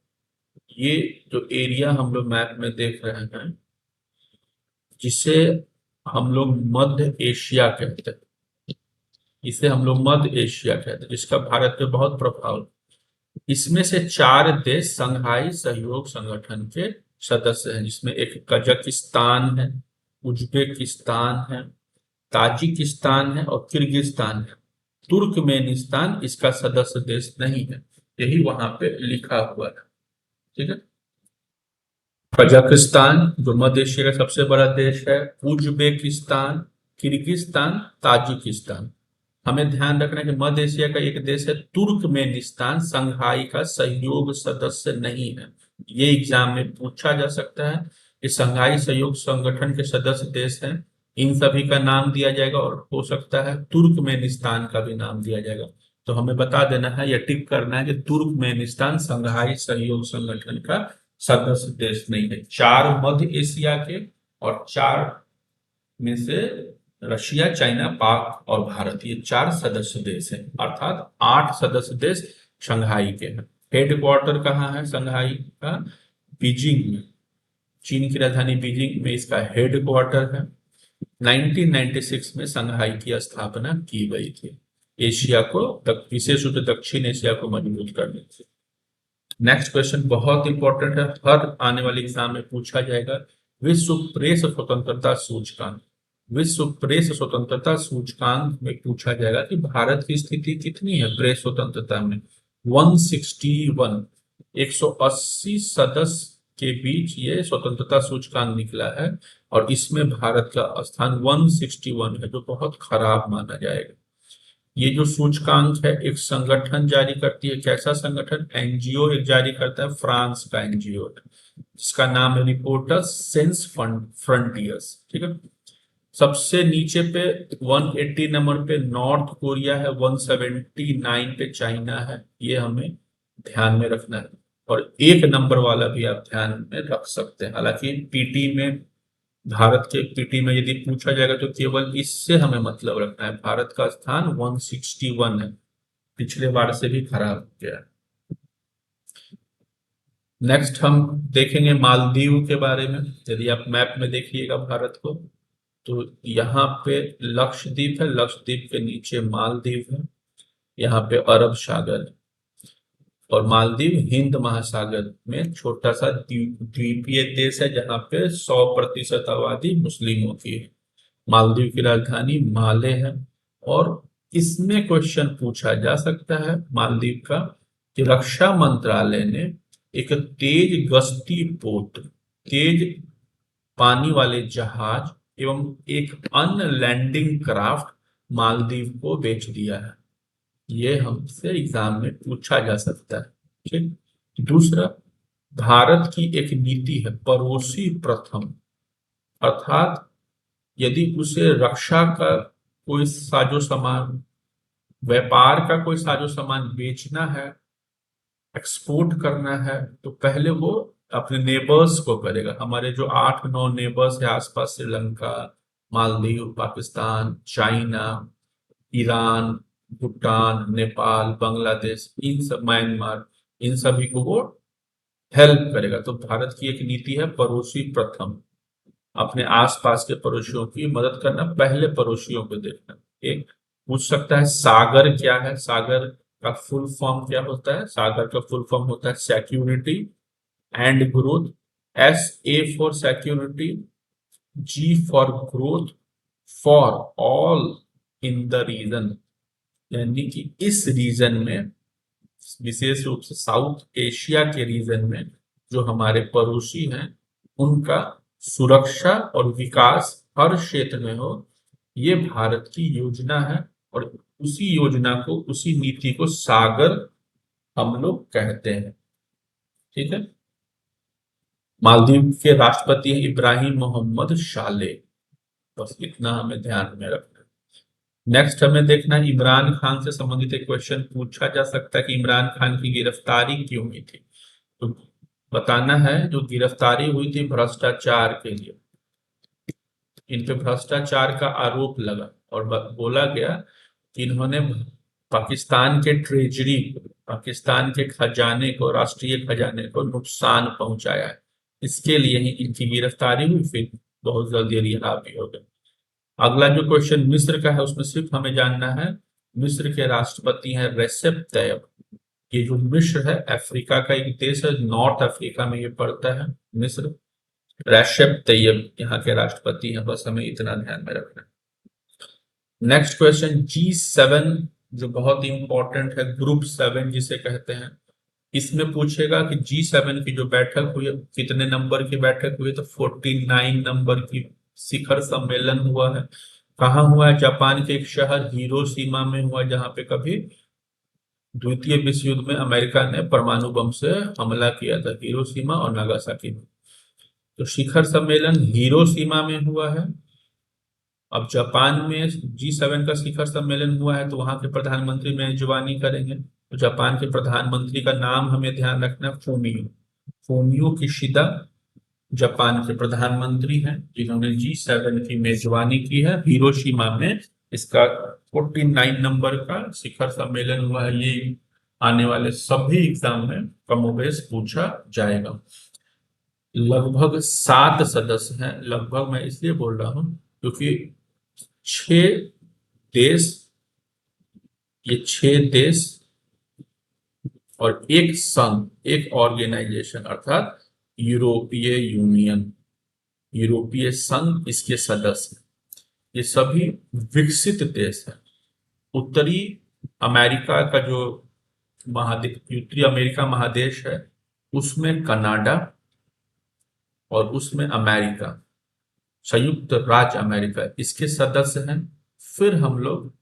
ये जो एरिया हम लोग मैप में देख रहे हैं, जिसे हम लोग मध्य एशिया कहते हैं, इसे हम लोग मध्य एशिया कहते हैं, जिसका भारत पे बहुत प्रभाव है। इसमें से 4 देश संघाई सहयोग संगठन के सदस्य हैं, जिसमें एक कजाकिस्तान है, उज्बेकिस्तान है, ताजिकिस्तान है और किर्गिस्तान है। तुर्कमेनिस्तान इसका सदस्य देश नहीं है, यही वहां पे लिखा हुआ है। ठीक है। कजाकिस्तान जो मध्य एशिया का सबसे बड़ा देश है, उज्बेकिस्तान, किर्गिस्तान, ताजिकिस्तान। हमें ध्यान रखना है कि मध्य एशिया का एक देश है तुर्कमेनिस्तान, संघाई का सहयोग सदस्य नहीं है। ये एग्जाम में पूछा जा सकता है कि संघाई सहयोग संगठन के सदस्य देश हैं, इन सभी का नाम दिया जाएगा और हो सकता है तुर्कमेनिस्तान का भी नाम दिया जाएगा। तो हमें बता देना है या टिक करना है कि तुर्कमेनिस्तान संघाई सहयोग संगठन का सदस्य देश नहीं है। 4 मध्य एशिया के और 4 में से रशिया, चाइना, पाक और भारत, ये 4 सदस्य देश हैं, अर्थात 8 सदस्य देश शंघाई के हैं। हेडक्वार्टर कहाँ है शंघाई का? बीजिंग में, चीन की राजधानी बीजिंग में इसका हेडक्वार्टर है। 1996 में शंघाई की स्थापना की गई थी, एशिया को, विशेष रूप से दक्षिण एशिया को मजबूत करने से। नेक्स्ट क्वेश्चन बहुत इंपॉर्टेंट है, हर आने वाले एग्जाम में पूछा जाएगा। विश्व प्रेस स्वतंत्रता सूचकांक, विश्व प्रेस स्वतंत्रता सूचकांक में पूछा जाएगा कि भारत की स्थिति कितनी है प्रेस स्वतंत्रता में। 161, 180 सदस्य के बीच ये स्वतंत्रता सूचकांक निकला है और इसमें भारत का स्थान 161 है, जो बहुत खराब माना जाएगा। ये जो सूचकांक है एक संगठन जारी करती है, कैसा संगठन? एनजीओ एक जारी करता है, फ्रांस का एनजीओ है, जिसका नाम है रिपोर्टर्स सेंस फ्रंटियर्स। ठीक है। सबसे नीचे पे 180 नंबर पे नॉर्थ कोरिया है, 179 पे चाइना है, ये हमें ध्यान में रखना है। और एक नंबर वाला भी आप ध्यान में रख सकते हैं। हालांकि पीटी में, भारत के पीटी में यदि पूछा जाएगा तो केवल इससे हमें मतलब रखना है, भारत का स्थान 161 है, पिछले बार से भी खराब हो गया है। नेक्स्ट हम देखेंगे मालदीव के बारे में। यदि आप मैप में देखिएगा भारत को, तो यहाँ पे लक्षद्वीप है, लक्षद्वीप के नीचे मालदीव है, यहाँ पे अरब सागर है। और मालदीव हिंद महासागर में छोटा सा द्वीपीय देश है, जहाँ पे 100% आबादी मुस्लिमों की है। मालदीव की राजधानी माले है। और इसमें क्वेश्चन पूछा जा सकता है मालदीव का कि रक्षा मंत्रालय ने एक तेज गश्ती पोत, तेज पानी वाले जहाज एवं एक अनलैंडिंग क्राफ्ट मालदीव को बेच दिया है। ये हमसे एग्जाम में पूछा जा सकता है। ठीक। दूसरा, भारत की एक नीति है पड़ोसी प्रथम, अर्थात यदि उसे रक्षा का कोई साजो सामान, व्यापार का कोई साजो सामान बेचना है, एक्सपोर्ट करना है, तो पहले वो अपने नेबर्स को करेगा। हमारे जो 8-9 नेबर्स है आसपास, श्रीलंका, मालदीव, पाकिस्तान, चाइना, ईरान, भूटान, नेपाल, बांग्लादेश, इन सब, म्यांमार, इन सभी को वो हेल्प करेगा। तो भारत की एक नीति है पड़ोसी प्रथम, अपने आसपास के पड़ोसियों की मदद करना, पहले पड़ोसियों को देखना। एक पूछ सकता है सागर क्या है, सागर का फुल फॉर्म क्या होता है? सागर का फुल फॉर्म होता है security and growth. SA for security, G for growth, for all in the region, यानी कि इस रीजन में, विशेष रूप से साउथ एशिया के रीजन में जो हमारे पड़ोसी हैं, उनका सुरक्षा और विकास हर क्षेत्र में हो, ये भारत की योजना है। और उसी योजना को, उसी नीति को सागर हम लोग कहते हैं। ठीक है। मालदीव के राष्ट्रपति हैं इब्राहिम मोहम्मद शाले, बस इतना हमें ध्यान में रखना है। नेक्स्ट हमें देखना है इमरान खान से संबंधित एक क्वेश्चन पूछा जा सकता है कि इमरान खान की गिरफ्तारी क्यों हुई थी। तो बताना है जो गिरफ्तारी हुई थी भ्रष्टाचार के लिए, इन पे भ्रष्टाचार का आरोप लगा और बोला गया कि इन्होंने पाकिस्तान के ट्रेजरी, पाकिस्तान के खजाने को, राष्ट्रीय खजाने को नुकसान पहुंचाया है, इसके लिए ही इनकी गिरफ्तारी हुई, फिर बहुत जल्दी रिहा भी हो गए। अगला जो क्वेश्चन मिस्र का है, उसमें सिर्फ हमें जानना है मिस्र के राष्ट्रपति हैं रेसेप तैयब। ये जो मिस्र है अफ्रीका का एक देश है, नॉर्थ अफ्रीका में ये पड़ता है मिस्र। रेसेप तैयब यहाँ के राष्ट्रपति हैं, बस हमें इतना ध्यान में रखना है। नेक्स्ट क्वेश्चन G7, जो बहुत ही इंपॉर्टेंट है, ग्रुप 7 जिसे कहते हैं। इसमें पूछेगा कि G7 की जो बैठक हुई है, कितने नंबर की बैठक हुई है? तो 49 नंबर की शिखर सम्मेलन हुआ है। कहाँ हुआ है? जापान के एक शहर हिरोशिमा में हुआ, जहाँ पे कभी द्वितीय विश्व युद्ध में अमेरिका ने परमाणु बम से हमला किया था, हिरोशिमा और नागासाकी में। तो शिखर सम्मेलन हिरोशिमा में हुआ है। अब जापान में G7 का शिखर सम्मेलन हुआ है, तो वहां के प्रधानमंत्री मेजबानी करेंगे। तो जापान के प्रधानमंत्री का नाम हमें ध्यान रखना है, फूमियो। फूमियो किशिदा जापान के प्रधानमंत्री हैं, जिन्होंने G7 की मेजबानी की है। हिरोशिमा में इसका 49 नंबर का शिखर सम्मेलन हुआ है। ये आने वाले सभी एग्जाम में कमोबेश पूछा जाएगा। लगभग 7 सदस्य हैं। लगभग मैं इसलिए बोल रहा हूं क्योंकि 6 देश, ये 6 देश और एक संघ, एक ऑर्गेनाइजेशन, अर्थात यूरोपीय यूनियन, यूरोपीय संघ इसके सदस्य हैं। ये सभी विकसित देश हैं। उत्तरी अमेरिका का जो महाद्वीप, उत्तरी अमेरिका महादेश है, उसमें कनाडा और उसमें अमेरिका, संयुक्त राज्य अमेरिका, इसके सदस्य हैं। फिर हम लोग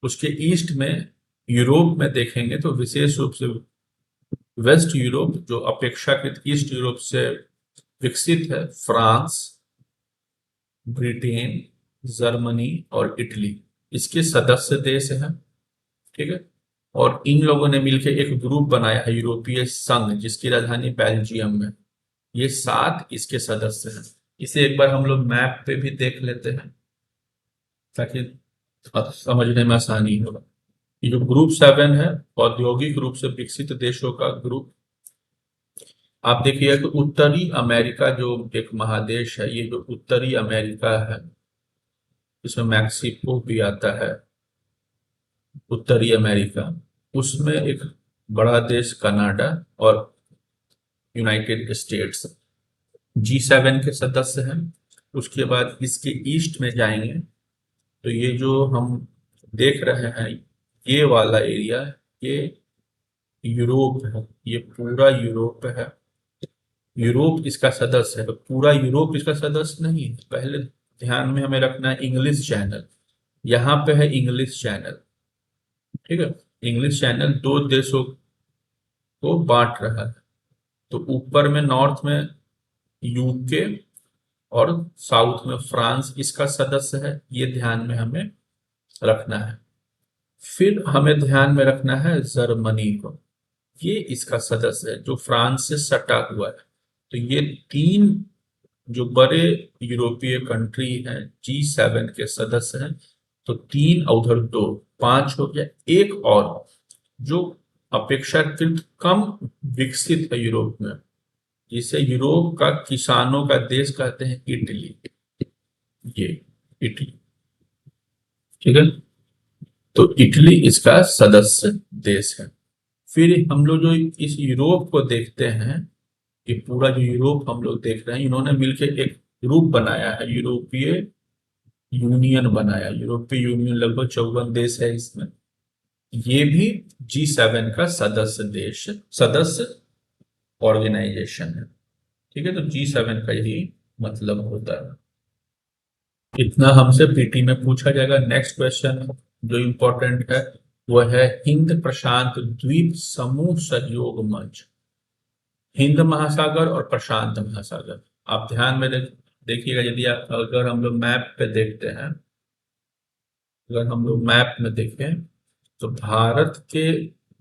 उसके ईस्ट में यूरोप में देखेंगे तो विशेष रूप से वेस्ट यूरोप, जो अपेक्षाकृत ईस्ट यूरोप से विकसित है, फ्रांस, ब्रिटेन, जर्मनी और इटली, इसके सदस्य देश हैं। ठीक है। और इन लोगों ने मिलकर एक ग्रुप बनाया है, यूरोपीय संघ, जिसकी राजधानी बेल्जियम में। ये 7 इसके सदस्य हैं। इसे एक बार हम लोग मैप पे भी देख लेते हैं ताकि समझने में आसानी होगा। ये जो ग्रुप 7 है, औद्योगिक रूप से विकसित देशों का ग्रुप, आप देखिए कि उत्तरी अमेरिका जो एक महादेश है, ये जो उत्तरी अमेरिका है, इसमें मैक्सिको भी आता है। उत्तरी अमेरिका, उसमें एक बड़ा देश कनाडा और यूनाइटेड स्टेट्स G7 के सदस्य हैं। उसके बाद इसके ईस्ट में जाएंगे तो ये जो हम देख रहे हैं, ये वाला एरिया, ये यूरोप है। ये पूरा यूरोप है। यूरोप इसका सदस्य है। तो पूरा यूरोप इसका सदस्य नहीं है। पहले ध्यान में हमें रखना है इंग्लिश चैनल। यहाँ पे है इंग्लिश चैनल। ठीक है। इंग्लिश चैनल 2 देशों को बांट रहा है। तो ऊपर में नॉर्थ में यूके और साउथ में फ्रांस इसका सदस्य है। ये ध्यान में हमें रखना है। फिर हमें ध्यान में रखना है जर्मनी को। ये इसका सदस्य है जो फ्रांस से सटा हुआ है। तो ये 3 जो बड़े यूरोपीय कंट्री हैं, G7 के सदस्य हैं। तो 3 और उधर 2, 5 हो गया। एक और जो अपेक्षाकृत कम विकसित है यूरोप में, जिसे यूरोप का किसानों का देश कहते हैं, इटली। ये इटली, ठीक है। तो इटली इसका सदस्य देश है। फिर हम लोग जो इस यूरोप को देखते हैं, ये पूरा जो यूरोप हम लोग देख रहे हैं, इन्होंने मिलकर एक ग्रुप बनाया है, यूरोपीय यूनियन बनाया। यूरोपीय यूनियन लगभग 54 देश है इसमें। ये भी G7 का सदस्य देश, सदस्य ऑर्गेनाइजेशन है। ठीक है। तो G7 का यही मतलब होता है। इतना हमसे पीटी में पूछा जाएगा। नेक्स्ट क्वेश्चन जो इंपॉर्टेंट है वो है हिंद प्रशांत द्वीप समूह सहयोग मंच। हिंद महासागर और प्रशांत महासागर, आप ध्यान में देखिएगा। यदि आप, अगर हम लोग मैप पे देखते हैं, अगर हम लोग मैप में देखें तो भारत के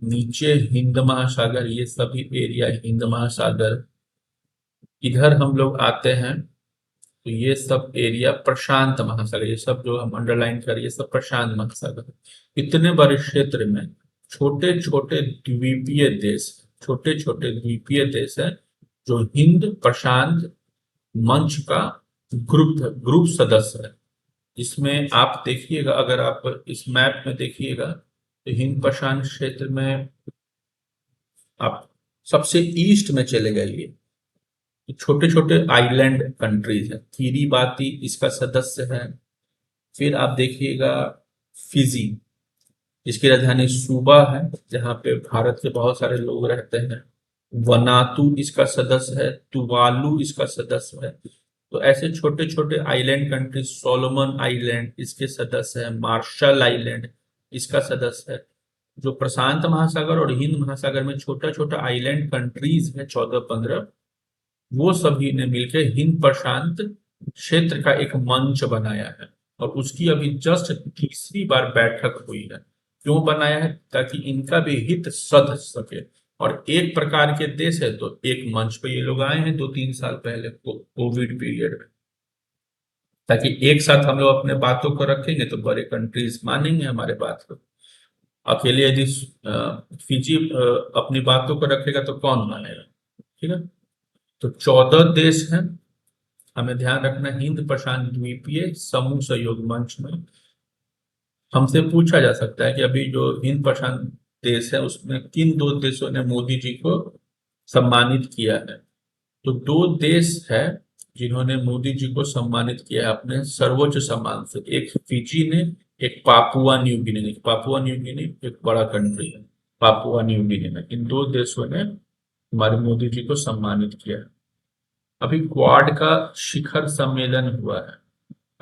नीचे हिंद महासागर, ये सभी एरिया हिंद महासागर। इधर हम लोग आते हैं तो ये सब एरिया प्रशांत महासागर, ये सब जो हम अंडरलाइन कर, ये सब प्रशांत महासागर। इतने बड़े क्षेत्र में छोटे छोटे द्वीपीय देश, छोटे छोटे द्वीपीय देश है जो हिंद प्रशांत मंच का ग्रुप सदस्य है। इसमें आप देखिएगा, अगर आप इस मैप में देखिएगा तो हिंद प्रशांत क्षेत्र में आप सबसे ईस्ट में चले जाइए, छोटे छोटे आइलैंड कंट्रीज है। किरीबाती इसका सदस्य है। फिर आप देखिएगा फिजी, इसकी राजधानी सूबा है, जहाँ पे भारत के बहुत सारे लोग रहते हैं। वनातु इसका सदस्य है। तुवालू इसका सदस्य है। तो ऐसे छोटे छोटे आइलैंड कंट्रीज, सोलोमन आइलैंड इसके सदस्य है, मार्शल आइलैंड इसका सदस्य है। जो प्रशांत महासागर और हिंद महासागर में छोटा छोटा आइलैंड कंट्रीज है 14-15, वो सभी ने मिलकर हिंद प्रशांत क्षेत्र का एक मंच बनाया है। और उसकी अभी जस्ट तीसरी बार बैठक हुई है। क्यों बनाया है? ताकि इनका भी हित सध सके। और एक प्रकार के देश है तो एक मंच पे ये लोग आए हैं 2-3 साल पहले कोविड पीरियड में, ताकि एक साथ हम लोग अपने बातों को रखेंगे तो बड़े कंट्रीज मानेंगे हमारे बात को। अकेले यदि फिजी अपनी बातों को रखेगा तो कौन मानेगा? ठीक है। तो 14 देश हैं। हमें ध्यान रखना, हिंद प्रशांत द्वीपीय समूह सहयोग मंच में हमसे पूछा जा सकता है कि अभी जो हिंद प्रशांत देश है उसमें किन 2 देशों ने मोदी जी को सम्मानित किया है। तो 2 देश है जिन्होंने मोदी जी को सम्मानित किया है अपने सर्वोच्च सम्मान से। एक फिजी ने, एक पापुआ न्यू गिनी ने। पापुआ न्यू गिनी एक बड़ा कंट्री है, पापुआ न्यू गिनी में इन 2 देशों ने हमारे मोदी जी को सम्मानित किया है। अभी क्वाड का शिखर सम्मेलन हुआ है।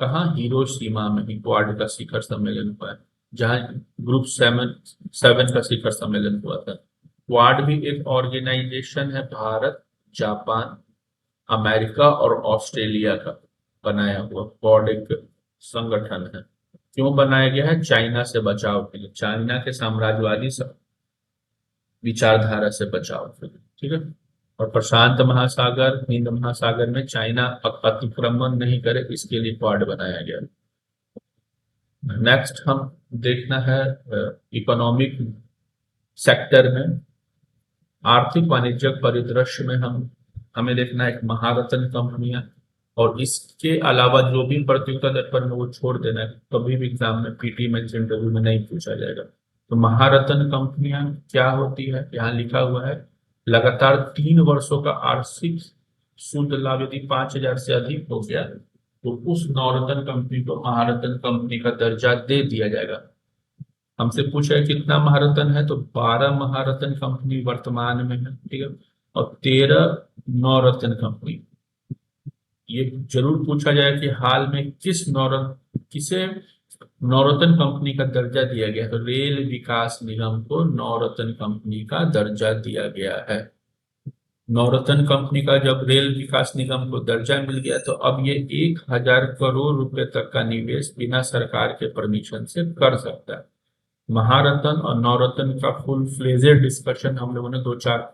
कहाँ? हिरोशिमा में ही क्वाड का शिखर सम्मेलन हुआ है, जहां ग्रुप 7 का शिखर सम्मेलन हुआ था। क्वाड भी एक ऑर्गेनाइजेशन है, भारत, जापान, अमेरिका और ऑस्ट्रेलिया का बनाया हुआ क्वाड एक संगठन है। क्यों बनाया गया है? चाइना से बचाव के लिए, चाइना के साम्राज्यवादी विचारधारा से बचाव के लिए। ठीक है। और प्रशांत महासागर, हिंद महासागर में चाइना अतिक्रमण नहीं करे, इसके लिए क्वाड बनाया गया। नेक्स्ट हम देखना है इकोनॉमिक सेक्टर में, आर्थिक वाणिज्यिक परिदृश्य में हमें देखना है एक महारत्न कंपनियां, और इसके अलावा जो भी प्रतियोगिता दर्पण में वो छोड़ देना है, कभी भी एग्जाम में पीटी में इंटरव्यू में नहीं पूछा जाएगा। तो महारत्न कंपनियां क्या होती है? यहाँ लिखा हुआ है, लगातार 3 वर्षों का आर्थिक शुद्ध लाभ यदि 5,000 से अधिक हो गया तो उस नवरत्न कंपनी को महारत्न कंपनी का दर्जा दे दिया जाएगा। हमसे पूछा है कितना महारत्न है, तो 12 महारत्न कंपनी वर्तमान में है। ठीक है। और 13 नवरत्न कंपनी। ये जरूर पूछा जाए कि हाल में किसे नवरत्न कंपनी का दर्जा दिया गया, तो रेल विकास निगम को नवरत्न कंपनी का दर्जा दिया गया है। नवरत्न कंपनी का जब रेल विकास निगम को दर्जा मिल गया तो अब ये 1,000 करोड़ रुपए तक का निवेश बिना सरकार के परमिशन से कर सकता है। महारत्न और नवरत्न का फुल फ्लेजेड डिस्कशन हम लोगों ने 2-4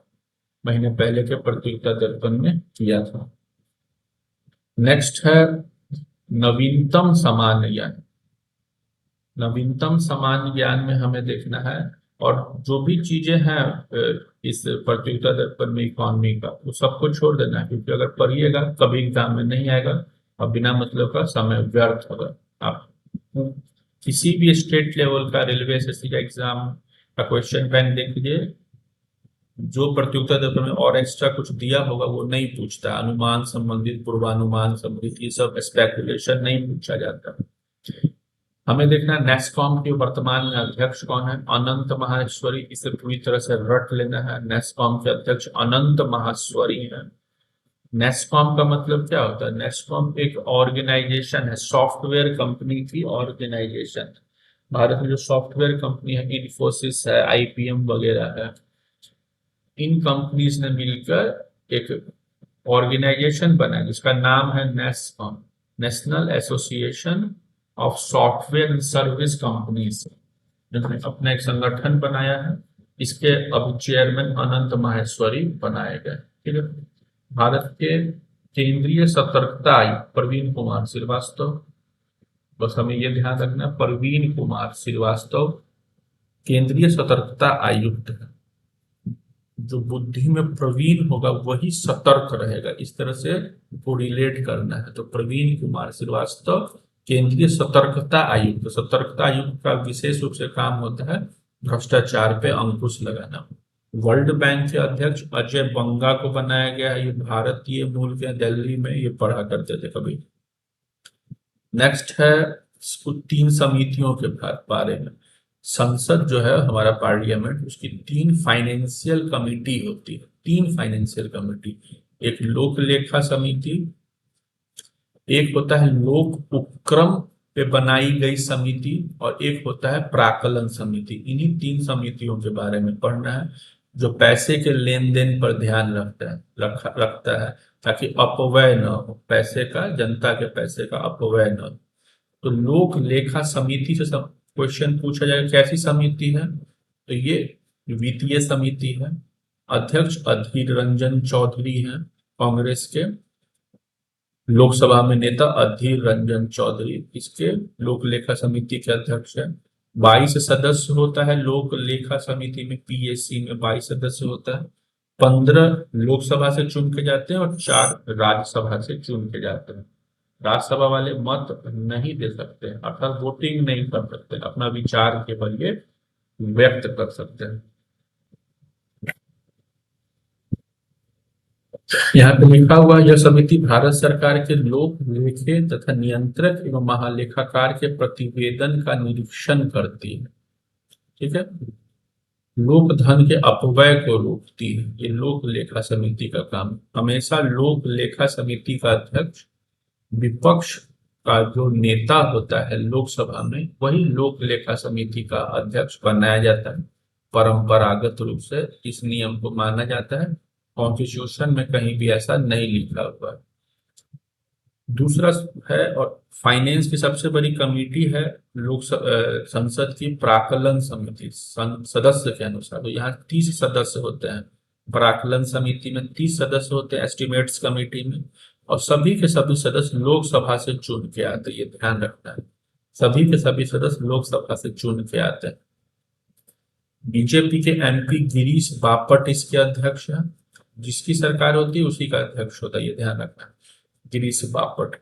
महीने पहले के प्रतियोगिता दर्पण में किया था। नेक्स्ट है नवीनतम सामान्य ज्ञान। नवीनतम सामान्य ज्ञान में हमें देखना है, और जो भी चीजें हैं इस प्रतियोगिता दर्पण में इकोनॉमी का, वो सबको छोड़ देना है, क्योंकि अगर पढ़िएगा कभी एग्जाम में नहीं आएगा और बिना मतलब का समय व्यर्थ होगा। आप किसी भी स्टेट लेवल का, रेलवे एसएससी का एग्जाम का क्वेश्चन बैंक देख लीजिए, जो प्रतियोगिता दर्पण में और एक्स्ट्रा कुछ दिया होगा वो नहीं पूछता। अनुमान संबंधित, पूर्वानुमान संबंधित, ये सब स्पेकुलेशन नहीं पूछा जाता। हमें देखना है नेस्कॉम के वर्तमान में अध्यक्ष कौन है? अनंत माहेश्वरी। इसे पूरी तरह से रट लेना है। नेस्कॉम के अध्यक्ष अनंत माहेश्वरी है। नेस्कॉम का मतलब क्या होता है? नेस्कॉम एक ऑर्गेनाइजेशन है, सॉफ्टवेयर कंपनी की ऑर्गेनाइजेशन। भारत में जो सॉफ्टवेयर कंपनी है, इन्फोसिस है, आईपीएम वगैरह है, इन कंपनीज ने मिलकर एक ऑर्गेनाइजेशन बनाया जिसका नाम है NASSCOM, national association of software and service companies, जिन्होंने अपना एक संगठन बनाया है। इसके अब चेयरमैन अनंत माहेश्वरी बनाए गए। ठीक है। भारत के केंद्रीय सतर्कता आयुक्त प्रवीण कुमार श्रीवास्तव, बस हमें यह ध्यान रखना, प्रवीण कुमार श्रीवास्तव केंद्रीय सतर्कता आयुक्त है। जो बुद्धि में प्रवीण होगा वही सतर्क रहेगा, इस तरह से को रिलेट करना है। तो प्रवीण कुमार श्रीवास्तव केंद्रीय सतर्कता आयुक्त। सतर्कता आयुक्त का विशेष रूप से काम होता है भ्रष्टाचार पे अंकुश लगाना। वर्ल्ड बैंक के अध्यक्ष अजय बंगा को बनाया गया है। ये भारतीय मूल के, दिल्ली में ये पढ़ा करते थे कभी। नेक्स्ट है 3 समितियों के बारे में। संसद जो है हमारा पार्लियामेंट, उसकी 3 फाइनेंशियल कमेटी होती है। 3 फाइनेंशियल कमेटी, एक लोक लेखा समिति, एक होता है लोक उपक्रम पे बनाई गई समिति और एक होता है प्राक्कलन समिति। इन्हीं तीन समितियों के बारे में पढ़ना है जो पैसे के लेन देन पर ध्यान रखता है ताकि अपव्यय न हो, पैसे का, जनता के पैसे का अपव्यय न हो। तो लोक लेखा समिति से सब क्वेश्चन पूछा जाएगा, कैसी समिति है? तो ये वित्तीय समिति है। अध्यक्ष अधीर रंजन चौधरी हैं कांग्रेस के। लोकसभा में नेता अधीर रंजन चौधरी इसके लोक लेखा समिति के अध्यक्ष है। 22 सदस्य होता है लोक लेखा समिति में, पीएससी में 22 सदस्य होता है। 15 लोकसभा से चुन के जाते हैं और 4 राज्यसभा से चुन के जाते हैं। राज्यसभा वाले मत नहीं दे सकते, अर्थात वोटिंग नहीं कर सकते, अपना विचार केवल ये व्यक्त कर सकते हैं। यहाँ पे लिखा हुआ, यह समिति भारत सरकार के लोक लेखे तथा नियंत्रक एवं महालेखाकार के प्रतिवेदन का निरीक्षण करती है। ठीक है, लोक धन के अपव्यय को रोकती है। ये लोक लेखा समिति का काम। हमेशा लोक लेखा समिति का अध्यक्ष विपक्ष का जो नेता होता है लोकसभा में, वही लोक लेखा समिति का अध्यक्ष बनाया जाता है परंपरागत रूप से। इस नियम को माना जाता है, कॉन्स्टिट्यूशन में कहीं भी ऐसा नहीं लिखा हुआ है। दूसरा है, और फाइनेंस की सबसे बड़ी कमेटी है संसद की प्राक्कलन समिति सदस्य के अनुसार। तो यहाँ 30 सदस्य होते हैं प्राक्कलन समिति में, 30 सदस्य होते हैं एस्टिमेट्स कमेटी में, और सभी के सभी सदस्य लोकसभा से चुन के आते हैं। ये ध्यान रखना है, सभी के सभी सदस्य लोकसभा से चुन के आते हैं। बीजेपी के एमपी गिरीश बापट इसके अध्यक्ष हैं। जिसकी सरकार होती है उसी का अध्यक्ष होता है, ये ध्यान रखना है, गिरीश बापट।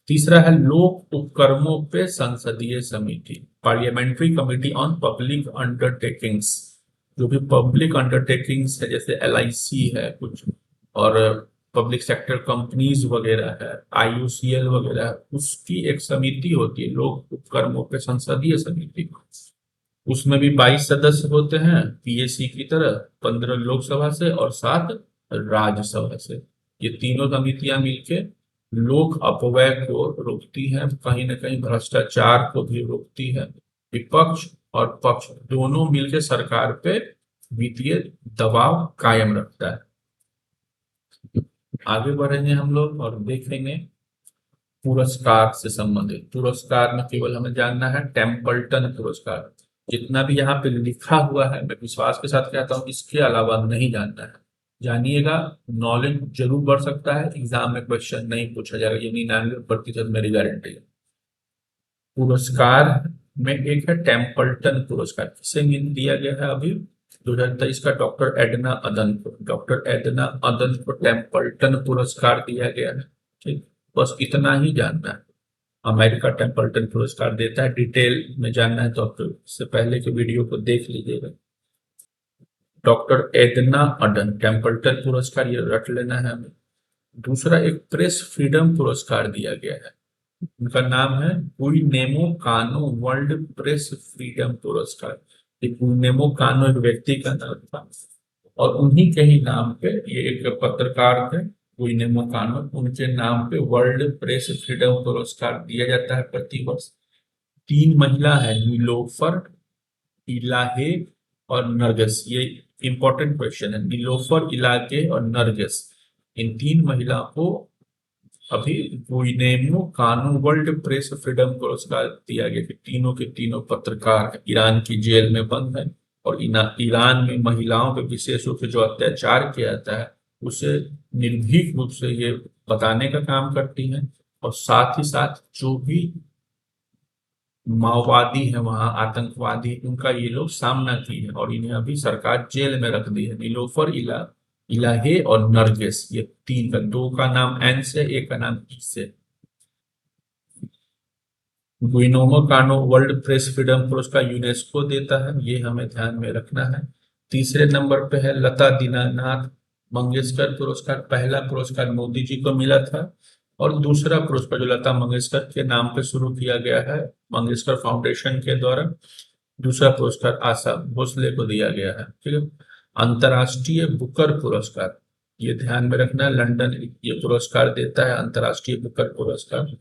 तीसरा है लोक उपक्रमों पे संसदीय समिति, parliamentary committee on public undertakings. जो भी पब्लिक अंडरटेकिंग्स है, जैसे एलआईसी है कुछ, और पब्लिक सेक्टर कंपनीज वगैरह है, आईयूसीएल वगैरह है, उसकी एक समिति होती है लोक उपक्रमों पे संसदीय समिति। उसमें भी 22 सदस्य होते हैं पीएससी की तरह, 15 लोकसभा से और 7 राज्यसभा से। ये तीनों समितियां मिलके लोक अपव्यय को रोकती हैं, कहीं ना कहीं भ्रष्टाचार को भी रोकती है। विपक्ष और पक्ष दोनों मिलकर सरकार पे वित्तीय दबाव कायम रखता है। आगे बढ़ेंगे हम लोग और देखेंगे पुरस्कार से संबंधित। पुरस्कार में केवल हमें जानना है टेम्पल्टन पुरस्कार। जितना भी यहाँ पे लिखा हुआ है, मैं विश्वास के साथ कहता हूँ, इसके अलावा नहीं जानना है। जानिएगा, नॉलेज जरूर बढ़ सकता है, एग्जाम में क्वेश्चन नहीं पूछा जाएगा, ये 99% मेरी गारंटी है। पुरस्कार में एक है टेम्पल्टन पुरस्कार, किसे दिया गया है अभी 2023 का, डॉक्टर एडना अदन को। डॉक्टर एडना अदन को टेम्पल्टन पुरस्कार दिया गया है। ठीक, बस इतना ही जानना है। अमेरिका टेम्पल्टन पुरस्कार देता है, डिटेल में जानना है तो आप इससे पहले के वीडियो को देख लीजिएगा। डॉक्टर एडना अडन टेम्पल्टन पुरस्कार, ये रट लेना है हमें। दूसरा एक प्रेस फ्रीडम पुरस्कार दिया गया है, उनका नाम है गुइनेमो कानो वर्ल्ड प्रेस फ्रीडम पुरस्कार। गुइनेमो कानो एक व्यक्ति का नाम था और उन्हीं के ही नाम पे, ये एक पत्रकार थे गुइनेमो कानो, उनके नाम पे वर्ल्ड प्रेस फ्रीडम पुरस्कार दिया जाता है प्रति वर्ष। 3 महिला है, नीलोफर, इलाहे और नरगिस। ये इंपॉर्टेंट क्वेश्चन है, नीलोफर, इलाके और नरगिस, इन 3 महिला को अभी गुइनेमो कानो वर्ल्ड प्रेस फ्रीडम पुरस्कार दिया गया कि तीनों के तीनों पत्रकार है, ईरान की जेल में बंद है और ईरान में महिलाओं पे विशेष रूप से जो अत्याचार किया जाता है उसे निर्भीक रूप से ये बताने का काम करती हैं। और साथ ही साथ जो भी माओवादी है वहां, आतंकवादी, उनका ये लोग सामना किए हैं और इन्हें अभी सरकार जेल में रख दी है। नीलोफर, इलाहे और नरगिस, ये 3 का, 2 का नाम एन से, 1 का नाम ई से। गुइनेमो कानो वर्ल्ड प्रेस फ्रीडम पुरस्कार यूनेस्को देता है, ये हमें ध्यान में रखना है। तीसरे नंबर पे है लता दीनानाथ मंगेशकर पुरस्कार। पहला पुरस्कार मोदी जी को मिला था और दूसरा पुरस्कार जो लता मंगेशकर के नाम पे शुरू किया गया है मंगेशकर फाउंडेशन के द्वारा, दूसरा पुरस्कार आशा भोसले को दिया गया है। ठीक है। अंतर्राष्ट्रीय बुकर पुरस्कार, ये ध्यान में रखना है। लंदन ये पुरस्कार देता है, अंतर्राष्ट्रीय बुकर पुरस्कार।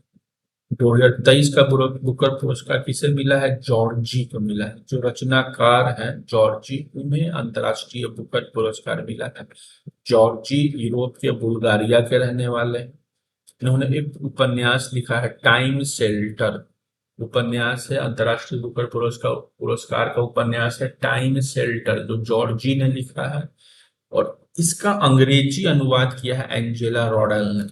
2023 का बुकर पुरस्कार किसे मिला है? जॉर्जी को मिला है। जो रचनाकार हैं जॉर्जी, उन्हें अंतर्राष्ट्रीय बुकर पुरस्कार मिला है। जॉर्जी यूरोप के बुल्गारिया के रहने वाले हैं। इन्होंने एक उपन्यास लिखा है, टाइम शेल्टर उपन्यास है। अंतर्राष्ट्रीय बुकर पुरस्कार पुरस्कार का उपन्यास है टाइम शेल्टर, जो जॉर्जी ने लिखा है। और इसका अंग्रेजी अनुवाद किया है एंजेला रॉडेल ने।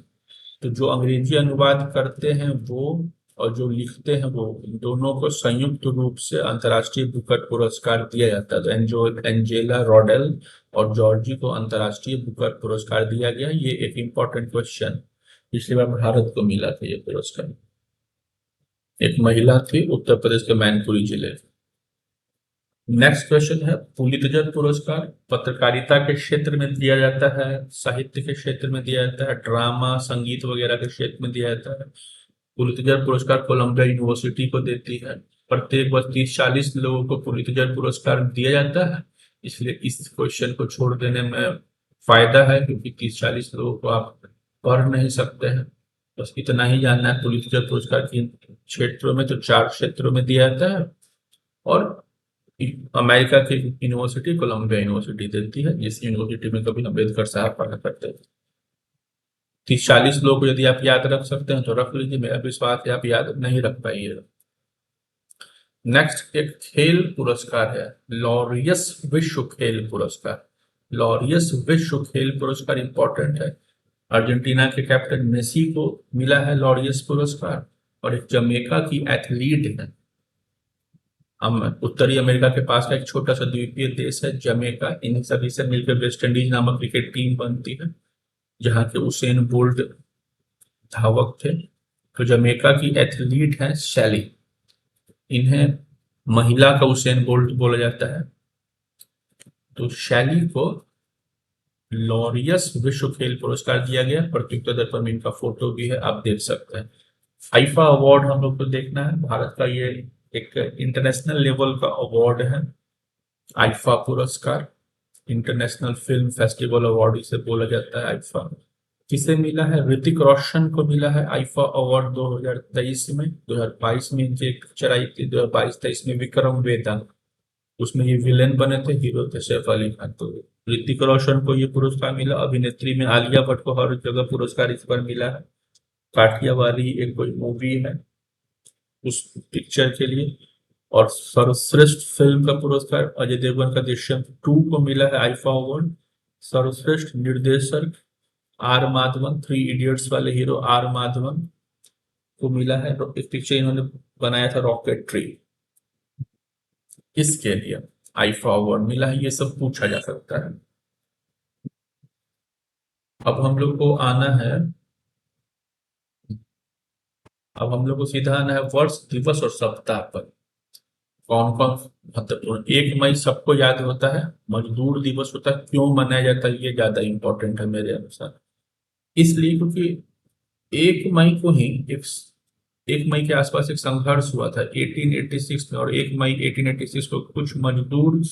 तो जो अंग्रेजी अनुवाद करते हैं वो और जो लिखते हैं वो, दोनों को संयुक्त रूप से अंतर्राष्ट्रीय बुकर पुरस्कार दिया जाता है। तो एंजेला रॉडेल और जॉर्जी को अंतर्राष्ट्रीय बुकर पुरस्कार दिया गया। ये एक इम्पोर्टेंट क्वेश्चन, पिछली बार भारत को मिला था ये पुरस्कार। एक महिला थी, उत्तर प्रदेश के मैनपुरी जिले। नेक्स्ट क्वेश्चन है, पुलित्जर पुरस्कार पत्रकारिता के क्षेत्र में दिया जाता है, साहित्य के क्षेत्र में दिया जाता है, ड्रामा संगीत वगैरह के क्षेत्र में दिया जाता है। पुलित्जर पुरस्कार कोलंबिया यूनिवर्सिटी को देती है। प्रत्येक वर्ष 30-40 लोगों को पुलित्जर पुरस्कार दिया जाता है, इसलिए इस क्वेश्चन को छोड़ देने में फायदा है, क्योंकि 30-40 लोगों को आप पढ़ नहीं सकते हैं। बस इतना ही जानना है पुलित्जर पुरस्कार किन क्षेत्रों में, तो 4 क्षेत्रों में दिया जाता है। और अमेरिका की यूनिवर्सिटी कोलंबिया यूनिवर्सिटी देती है, जिस यूनिवर्सिटी में कभी अम्बेडकर साहब पढ़ा करते थे। 30-40 लोग यदि आप याद रख सकते हैं तो रख लीजिए, मेरा विश्वास है आप याद नहीं रख पाइएगा। नेक्स्ट एक खेल पुरस्कार है, लॉरियस विश्व खेल पुरस्कार। लॉरियस विश्व खेल पुरस्कार इंपॉर्टेंट है। अर्जेंटीना के कैप्टन मेसी को मिला है लॉरियस पुरस्कार। और एक जमैका की एथलीट है, उत्तरी अमेरिका के पास का एक छोटा सा द्वीपीय देश है जमैका। इन सभी से मिलकर वेस्ट इंडीज नामक क्रिकेट टीम बनती है, जहां के उसेन बोल्ट धावक थे। तो जमैका की एथलीट है शैली, इन्हें महिला का उसेन बोल्ट बोला जाता है। तो शैली को लॉरियस विश्व खेल पुरस्कार दिया गया। प्रत्युत्तर दर्पण में इनका फोटो भी है, आप देख सकते हैं। आईफा अवार्ड हम लोग को देखना है, भारत का ये एक इंटरनेशनल लेवल का अवार्ड है। आईफा पुरस्कार, इंटरनेशनल फिल्म फेस्टिवल अवार्ड इसे बोला जाता है आईफा। किसे मिला है? ऋतिक रोशन को मिला है आईफा अवार्ड 2023 में। 2022 में इनकी एक पिक्चर आई थी, 2022-23 में विक्रम वेदा, उसमें ये विलेन बने थे, हीरो थे सैफ अली खान। तो ऋतिक रोशन को ये पुरस्कार मिला। अभिनेत्री में आलिया भट्ट को हर जगह पुरस्कार इस बार मिला है। काठियावाड़ी एक कोई मूवी है उस पिक्चर के लिए। और सर्वश्रेष्ठ फिल्म का पुरस्कार अजय देवगन का दृश्यम 2 को मिला है आईफा अवार्ड। सर्वश्रेष्ठ निर्देशक आर माधवन, 3 इडियट्स वाले हीरो आर माधवन को मिला है। एक पिक्चर इन्होंने बनाया था रॉकेट्री, इसके लिए आईफा अवार्ड मिला है। ये सब पूछा जा सकता है। अब हम लोग को आना है, अब हम लोग को सीधा आना है वर्ष, दिवस और सप्ताह पर। कौन कौन महत्वपूर्ण? 1 मई सबको याद होता है, मजदूर दिवस होता है। क्यों मनाया जाता है ये ज्यादा इंपॉर्टेंट है मेरे अनुसार, इसलिए क्योंकि 1 मई को ही 1 मई के आसपास एक संघर्ष हुआ था 1886 में। और 1 मई 1886 को कुछ मजदूर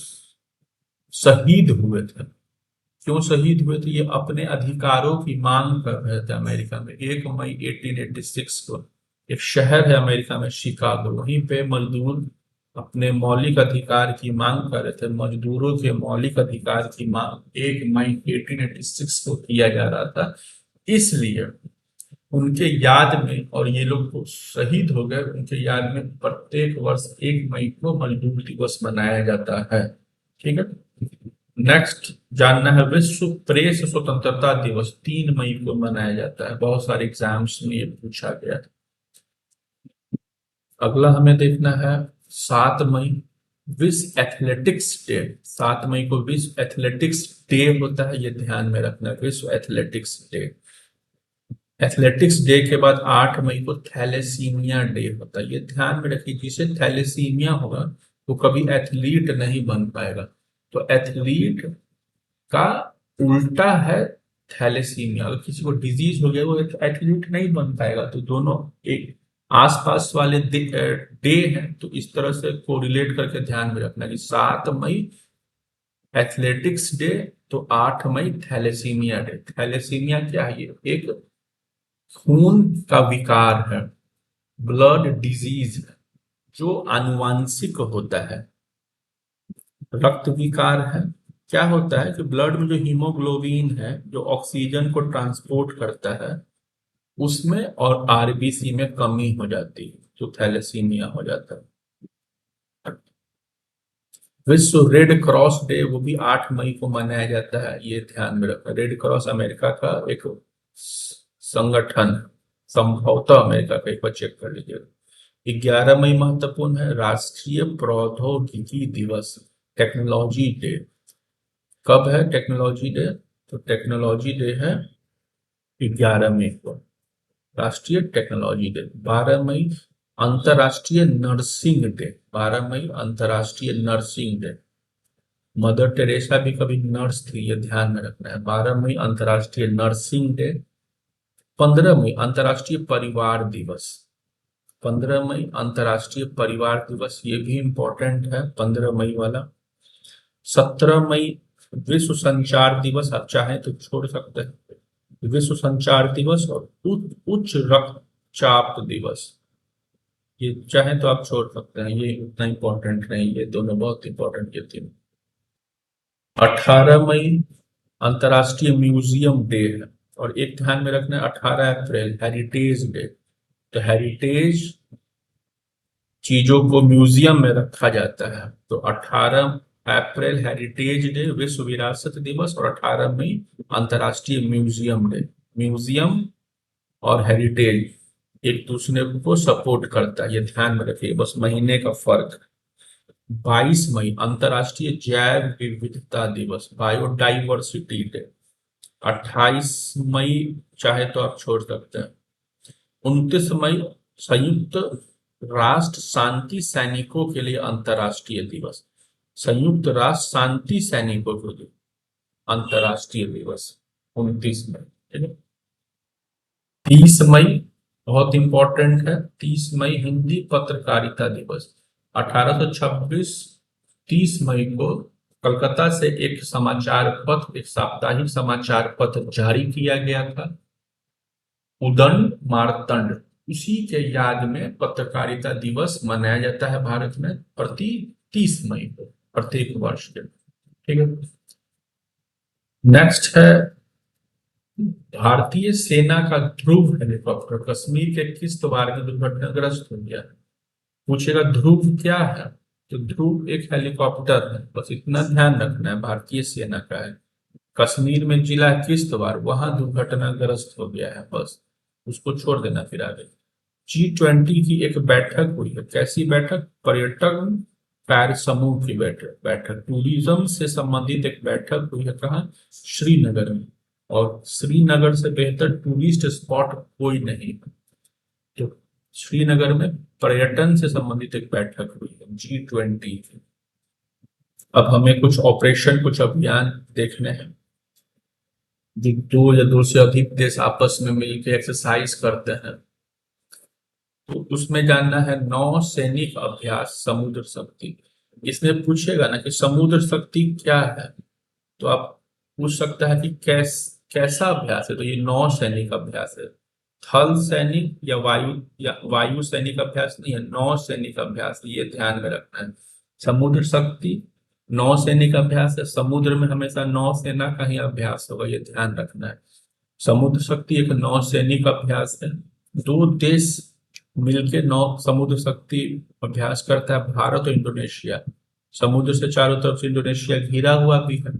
शहीद हुए थे। क्यों शहीद हुए थे? ये अपने अधिकारों की मांग कर रहे थे अमेरिका में। 1 मई 1886 को एक शहर है अमेरिका में शिकागो, वहीं पे मजदूर अपने मौलिक अधिकार की मांग कर रहे थे। मजदूरों के मौलिक अधिकार की मांग 1 मई 1886 को किया जा रहा था, इसलिए उनके याद में, और ये लोग तो शहीद हो गए, उनके याद में प्रत्येक वर्ष 1 मई को मजदूर दिवस मनाया जाता है। ठीक है। नेक्स्ट जानना है, विश्व प्रेस स्वतंत्रता दिवस 3 मई को मनाया जाता है। बहुत सारे एग्जाम्स में ये पूछा गया। अगला हमें देखना है 7 मई, विश्व एथलेटिक्स डे। 7 मई को विश्व एथलेटिक्स डे होता है, ये ध्यान में रखना है, विश्व एथलेटिक्स डे। एथलेटिक्स डे के बाद 8 मई को थैलेसीमिया डे होता है, ये ध्यान में रखिए। जिसे थैलेसीमिया होगा वो कभी एथलीट नहीं बन पाएगा। तो एथलीट का उल्टा है थैलेसीमिया। अगर किसी को डिजीज हो गया वो एथलीट नहीं बन पाएगा। तो दोनों एक आसपास वाले डे हैं, तो इस तरह से कोरिलेट करके ध्यान में रखना कि 7 मई एथलेटिक्स डे तो 8 मई थैलेसीमिया डे। थैलेसीमिया क्या है? ये एक खून का विकार है, ब्लड डिजीज है, जो आनुवांशिक होता है। रक्त विकार है। क्या होता है कि ब्लड में जो हीमोग्लोबिन है, जो ऑक्सीजन को ट्रांसपोर्ट करता है, उसमें और आरबीसी में कमी हो जाती है, जो थैलेसीमिया हो जाता है। विश्व रेड क्रॉस डे वो भी 8 मई को मनाया जाता है, ये ध्यान में रखना। रेड क्रॉस अमेरिका का एक संगठन, संभवतः अमेरिका का, एक बार चेक कर लीजिएगा। 11 मई महत्वपूर्ण है, राष्ट्रीय प्रौद्योगिकी दिवस, टेक्नोलॉजी डे। कब है टेक्नोलॉजी डे? तो टेक्नोलॉजी डे है 11 मई को, राष्ट्रीय टेक्नोलॉजी डे। 12 मई अंतर्राष्ट्रीय नर्सिंग डे, 12 मई अंतर्राष्ट्रीय नर्सिंग डे। मदर टेरेसा भी कभी नर्स थी, ये ध्यान में रखना है। 12 मई अंतर्राष्ट्रीय नर्सिंग डे। 15 मई अंतर्राष्ट्रीय परिवार दिवस, 15 मई अंतर्राष्ट्रीय परिवार दिवस, ये भी इंपॉर्टेंट है 15 मई वाला। 17 मई विश्व संचार दिवस, आप चाहें तो छोड़ सकते हैं, विश्व संचार दिवस। और उच्च रक्तचाप दिवस, ये चाहें तो आप छोड़ सकते हैं, ये उतना इंपॉर्टेंट नहीं, ये दोनों बहुत इंपॉर्टेंट ये थे। 18 मई अंतर्राष्ट्रीय म्यूजियम डे है। और एक ध्यान में रखना है, 18 अप्रैल हेरिटेज डे। तो हेरिटेज चीजों को म्यूजियम में रखा जाता है, तो 18 अप्रैल हेरिटेज डे, विश्व विरासत दिवस। और 18 मई अंतर्राष्ट्रीय म्यूजियम डे। म्यूजियम और हेरिटेज एक दूसरे को सपोर्ट करता है, ये ध्यान में रखिए, बस महीने का फर्क। 22 मई अंतर्राष्ट्रीय जैव विविधता दिवस, बायोडाइवर्सिटी डे। 28 मई चाहे तो आप छोड़ सकते हैं। 29 मई संयुक्त राष्ट्र शांति सैनिकों के लिए अंतर्राष्ट्रीय दिवस, संयुक्त राष्ट्र शांति सैनिकों के लिए अंतर्राष्ट्रीय दिवस 29 मई, ठीक है। 30 मई बहुत इंपॉर्टेंट है, 30 मई हिंदी पत्रकारिता दिवस। 1826 30 मई को कलकत्ता से एक समाचार पत्र, एक साप्ताहिक समाचार पत्र जारी किया गया था, उदंड मार्तंड। उसी के याद में पत्रकारिता दिवस मनाया जाता है भारत में प्रति 30 मई को, प्रत्येक वर्ष के, ठीक है। नेक्स्ट है, भारतीय सेना का ध्रुव हेलीकॉप्टर कश्मीर के किस बार में दुर्घटनाग्रस्त हो गया? पूछेगा ध्रुव क्या है, तो ध्रुव एक हेलीकॉप्टर है, बस इतना ध्यान रखना है, भारतीय सेना का है। कश्मीर में जिला किश्तवाड़, वहां दुर्घटनाग्रस्त हो गया है, बस उसको छोड़ देना। फिर आगे G20 की एक बैठक हुई है, कैसी बैठक? पर्यटन कार्य समूह की बैठक, टूरिज्म से संबंधित एक बैठक हुई है, कहाँ? श्रीनगर में। और श्रीनगर से बेहतर टूरिस्ट स्पॉट कोई नहीं है, तो श्रीनगर में पर्यटन से संबंधित एक बैठक हुई है G20 की। अब हमें कुछ ऑपरेशन, कुछ अभियान देखने हैं, जो 2 या 2 से अधिक देश आपस में मिलकर एक्सरसाइज करते हैं। तो उसमें जानना है नौ सैनिक अभ्यास समुद्र शक्ति। इसमें पूछेगा ना कि समुद्र शक्ति क्या है, तो आप पूछ सकता है कि कैसा अभ्यास है, तो ये नौ सैनिक अभ्यास है। थल सैनिक या वायु सैनिक अभ्यास नहीं है, नौ सैनिक अभ्यास, ये ध्यान में रखना है। समुद्र शक्ति नौ सैनिक अभ्यास है, समुद्र में हमेशा नौसेना का ही अभ्यास होगा, ये ध्यान रखना है। समुद्र शक्ति एक नौ सैनिक अभ्यास है। 2 देश मिलके नौ समुद्र शक्ति अभ्यास करता है, भारत और इंडोनेशिया। समुद्र से चारों तरफ से इंडोनेशिया घिरा हुआ भी है,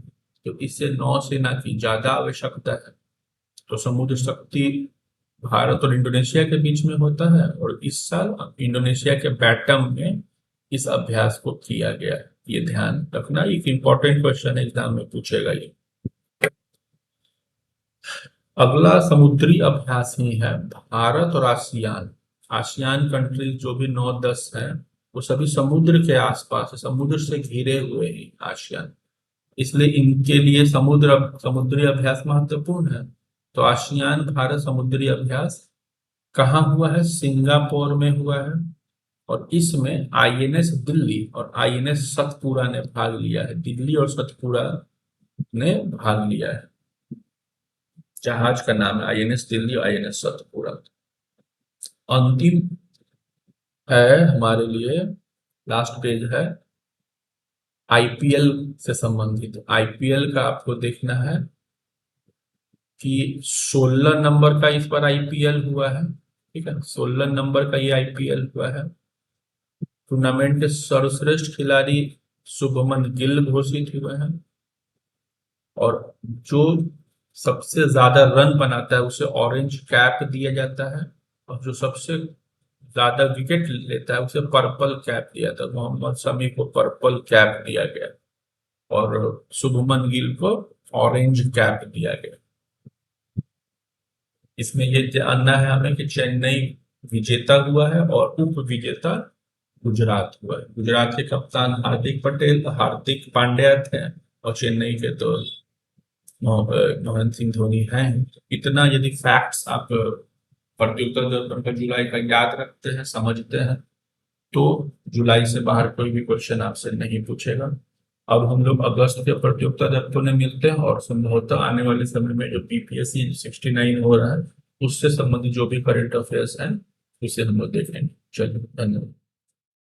तो इससे नौसेना की ज्यादा आवश्यकता है। तो समुद्र शक्ति भारत और इंडोनेशिया के बीच में होता है, और इस साल इंडोनेशिया के बैटम में इस अभ्यास को किया गया है, ये ध्यान रखना। एक इंपॉर्टेंट क्वेश्चन एग्जाम में पूछेगा ये। अगला समुद्री अभ्यास ही है भारत और आसियान। आसियान कंट्रीज जो भी 9-10 हैं, वो सभी समुद्र के आसपास है, समुद्र से घिरे हुए हैं आसियान, इसलिए इनके लिए समुद्री अभ्यास महत्वपूर्ण है। तो आसियान भारत समुद्री अभ्यास कहाँ हुआ है? सिंगापुर में हुआ है, और इसमें आईएनएस दिल्ली और आईएनएस सतपुरा ने भाग लिया है। दिल्ली और सतपुरा ने भाग लिया है। जहाज का नाम है आईएनएस दिल्ली, आईएनएस सतपुरा। अंतिम है हमारे लिए, लास्ट पेज है आईपीएल से संबंधित। आईपीएल का आपको देखना है कि 16 नंबर का इस बार आईपीएल हुआ है। ठीक है, 16 नंबर का ये आईपीएल हुआ है। टूर्नामेंट के सर्वश्रेष्ठ खिलाड़ी शुभमन गिल घोषित हुए हैं, और जो सबसे ज्यादा रन बनाता है उसे ऑरेंज कैप दिया जाता है, और जो सबसे ज्यादा विकेट लेता है उसे पर्पल कैप दिया था। मोहम्मद शमी को पर्पल कैप दिया गया और शुभमन गिल को ऑरेंज कैप दिया गया। इसमें ये जानना है हमें कि चेन्नई विजेता हुआ है और उप विजेता गुजरात हुआ है। गुजरात के कप्तान हार्दिक पांड्या थे, और चेन्नई के तो महेंद्र सिंह धोनी हैं। इतना यदि फैक्ट्स आप प्रतियोगिता दर्पण का जुलाई का याद रखते हैं, समझते हैं, तो जुलाई से बाहर कोई भी क्वेश्चन आपसे नहीं पूछेगा। अब हम लोग अगस्त के प्रतियोगिता दर्पण में मिलते हैं, और संभवतः आने वाले समय में जो पीपीएससी 69 हो रहा है उससे संबंधित जो भी करंट अफेयर्स हैं उसे हम लोग देखेंगे। चलिए, धन्यवाद।